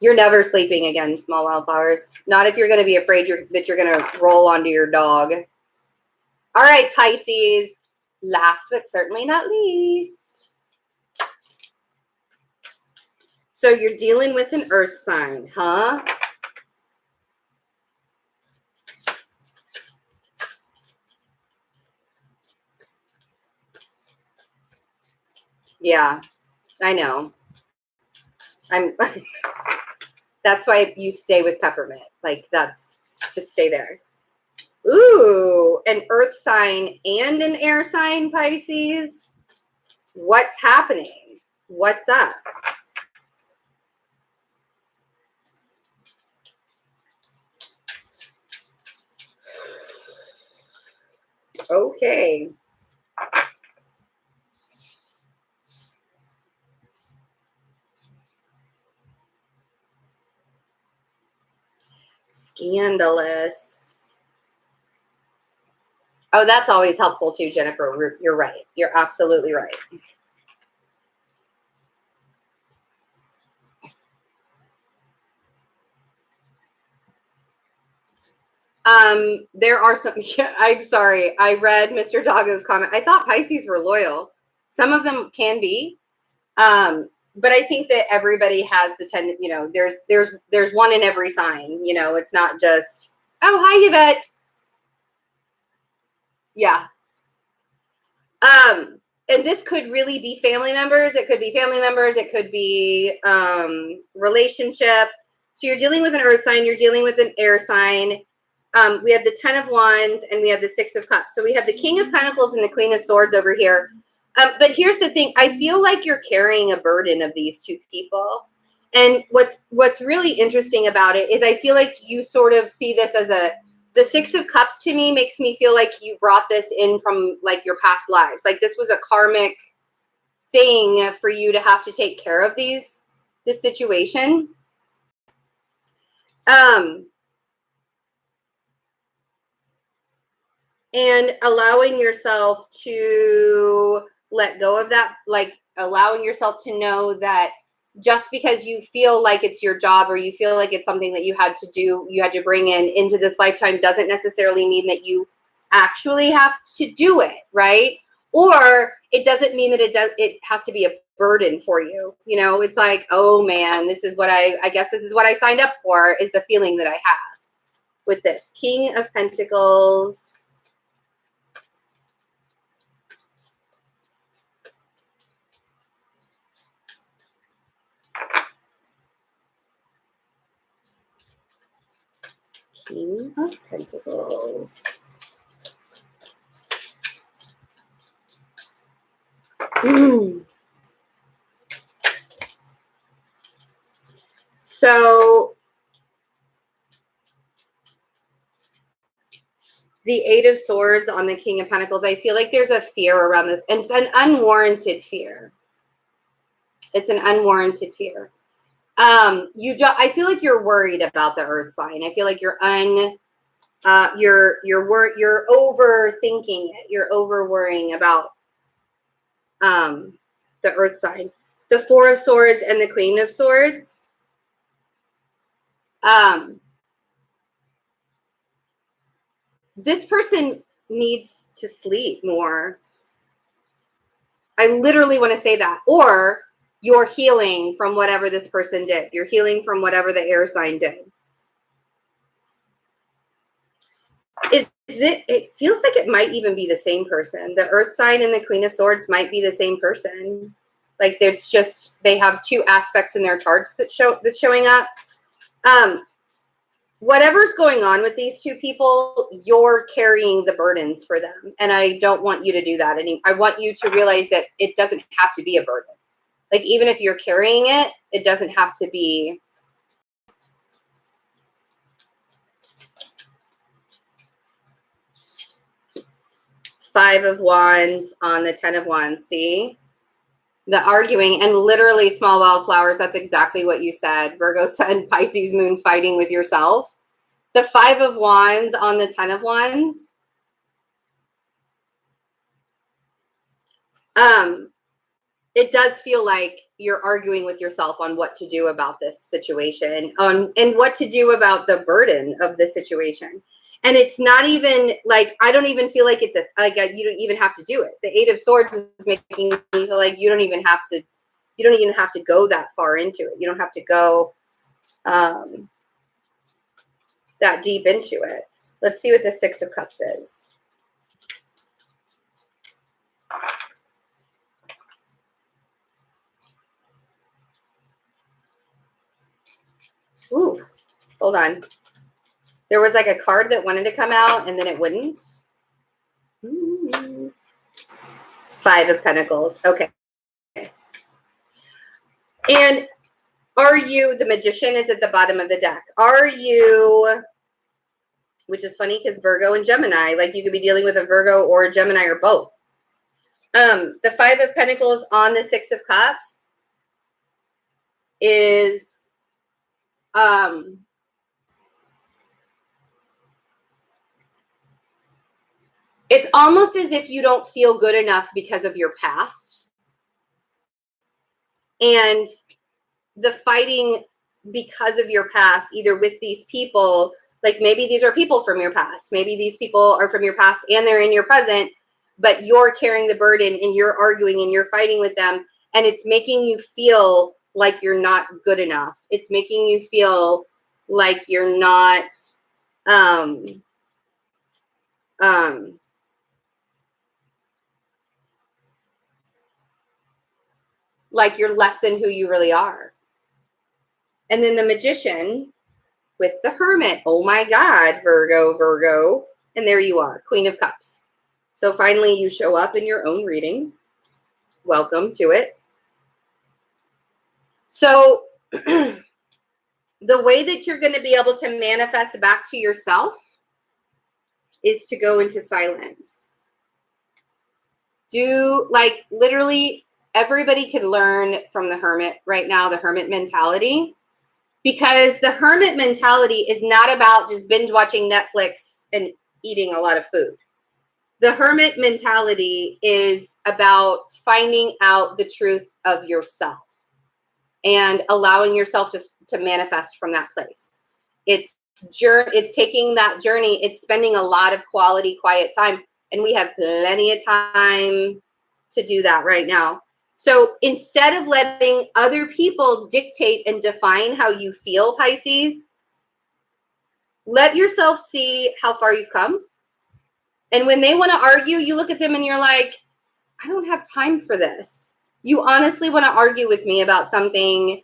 You're never sleeping again, small wildflowers. Not if you're going to be afraid that you're going to roll onto your dog. All right, Pisces. Last but certainly not least. So you're dealing with an earth sign, huh? Yeah, I know. That's why you stay with peppermint. Like just stay there. Ooh, an earth sign and an air sign, Pisces. What's happening? What's up? Okay. Scandalous. Oh, that's always helpful too, Jennifer. You're right. You're absolutely right. There are some, yeah, I'm sorry. I read Mr. Doggo's comment. I thought Pisces were loyal. Some of them can be. But I think that everybody has the there's one in every sign, it's not just, oh, hi, Yvette. Yeah. And this could really be family members. It could be family members. It could be, relationship. So you're dealing with an earth sign. You're dealing with an air sign. We have the 10 of Wands and we have the 6 of Cups. So we have the King of Pentacles and the Queen of Swords over here. But here's the thing. I feel like you're carrying a burden of these two people. And what's really interesting about it is I feel like you sort of see this as the 6 of Cups to me makes me feel like you brought this in from like your past lives. Like this was a karmic thing for you to have to take care of this situation. And allowing yourself to let go of that, like allowing yourself to know that just because you feel like it's your job or you feel like it's something that you had to do, you had to bring into this lifetime doesn't necessarily mean that you actually have to do it, right? Or it doesn't mean that it has to be a burden for you. It's like, oh man, this is what I guess this is what I signed up for, is the feeling that I have with this. King of Pentacles. King of Pentacles. So the 8 of Swords on the King of Pentacles, I feel like there's a fear around this. And it's an unwarranted fear. It's an unwarranted fear. I feel like you're worried about the earth sign. I feel like you're overthinking it. You're over worrying about the earth sign. The 4 of Swords and the Queen of Swords. This person needs to sleep more. I literally want to say that. Or you're healing from whatever this person did. You're healing from whatever the air sign did. It feels like it might even be the same person. The earth sign and the Queen of Swords might be the same person. Like it's just, they have two aspects in their charts that's showing up. Whatever's going on with these two people, you're carrying the burdens for them. And I don't want you to do that. I want you to realize that it doesn't have to be a burden. Like, even if you're carrying it, it doesn't have to be. 5 of Wands on the 10 of Wands. See? The arguing and literally small wildflowers. That's exactly what you said. Virgo, Sun, Pisces, Moon fighting with yourself. The 5 of Wands on the 10 of Wands. It does feel like you're arguing with yourself on what to do about this situation, and what to do about the burden of the situation. And it's not even like, I don't even feel like it's you don't even have to do it. The 8 of Swords is making me feel like you don't even have to go that far into it. You don't have to go that deep into it. Let's see what the 6 of Cups is. Ooh, hold on. There was like a card that wanted to come out and then it wouldn't. 5 of Pentacles. Okay. And are you, the Magician is at the bottom of the deck. Are you, which is funny because Virgo and Gemini, like you could be dealing with a Virgo or a Gemini or both. The 5 of Pentacles on the 6 of Cups is, it's almost as if you don't feel good enough because of your past. And the fighting because of your past, either with these people, like maybe these are people from your past. Maybe these people are from your past and they're in your present, but you're carrying the burden and you're arguing and you're fighting with them. And it's making you feel like you're not good enough. It's making you feel like you're not, like you're less than who you really are. And then the Magician with the Hermit. Oh my God, Virgo. And there you are, Queen of Cups. So finally you show up in your own reading. Welcome to it. So the way that you're going to be able to manifest back to yourself is to go into silence. Like literally everybody could learn from the Hermit right now, the Hermit mentality, because the Hermit mentality is not about just binge watching Netflix and eating a lot of food. The Hermit mentality is about finding out the truth of yourself and allowing yourself to manifest from that place. It's taking that journey. It's spending a lot of quality, quiet time. And we have plenty of time to do that right now. So instead of letting other people dictate and define how you feel, Pisces, let yourself see how far you've come. And when they want to argue, you look at them and you're like, I don't have time for this. You honestly want to argue with me about something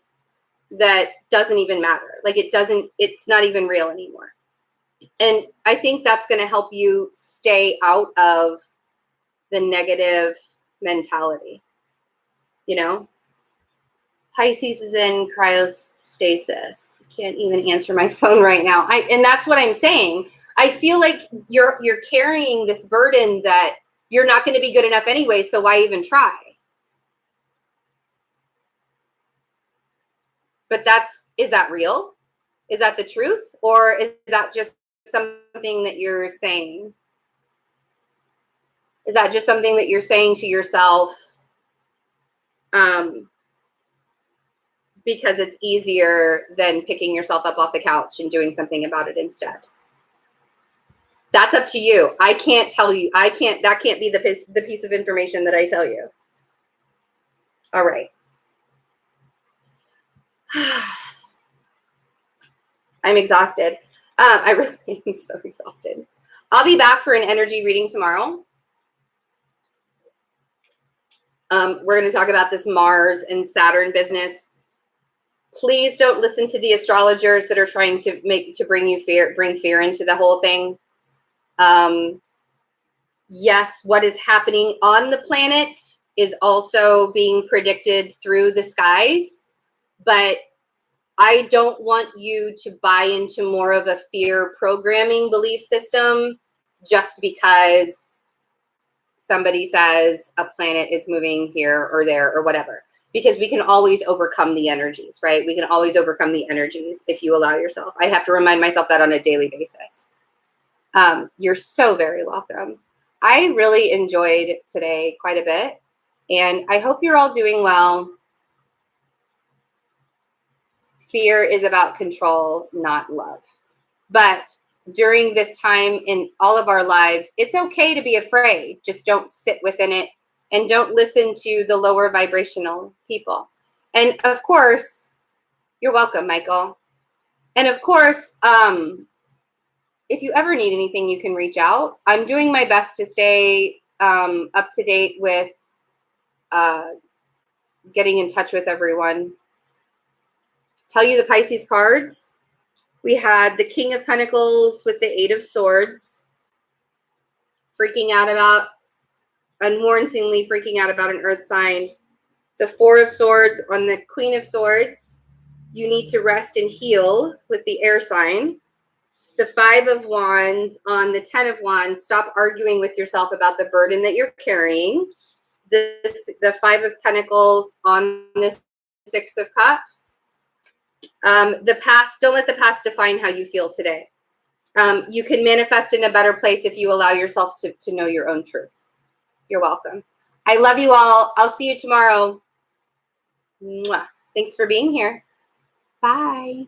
that doesn't even matter. Like it's not even real anymore. And I think that's going to help you stay out of the negative mentality. You know, Pisces is in cryostasis. I can't even answer my phone right now. And that's what I'm saying. I feel like you're carrying this burden that you're not going to be good enough anyway, so why even try? But is that real? Is that the truth? Or is that just something that you're saying? Is that just something that you're saying to yourself because it's easier than picking yourself up off the couch and doing something about it instead? That's up to you. I can't tell you. That can't be the piece of information that I tell you. All right. I'm exhausted. I really am so exhausted. I'll be back for an energy reading tomorrow. We're going to talk about this Mars and Saturn business. Please don't listen to the astrologers that are trying to bring fear into the whole thing. Yes, what is happening on the planet is also being predicted through the skies, but I don't want you to buy into more of a fear programming belief system just because somebody says a planet is moving here or there or whatever, because we can always overcome the energies, right? We can always overcome the energies if you allow yourself. I have to remind myself that on a daily basis. You're so very welcome. I really enjoyed today quite a bit, and I hope you're all doing well. Fear is about control, not love. But during this time in all of our lives, it's okay to be afraid. Just don't sit within it and don't listen to the lower vibrational people. And of course, you're welcome, Michael. And of course, if you ever need anything, you can reach out. I'm doing my best to stay up to date with getting in touch with everyone. Tell you the Pisces cards. We had the King of Pentacles with the Eight of Swords, freaking out about, unwarrantingly freaking out about an earth sign. The Four of Swords on the Queen of Swords. You need to rest and heal with the air sign. The Five of Wands on the 10 of Wands. Stop arguing with yourself about the burden that you're carrying. The Five of Pentacles on the Six of Cups. The past, don't let the past define how you feel today. You can manifest in a better place if you allow yourself to know your own truth. You're welcome. I love you all. I'll see you tomorrow. Mwah. Thanks for being here. Bye.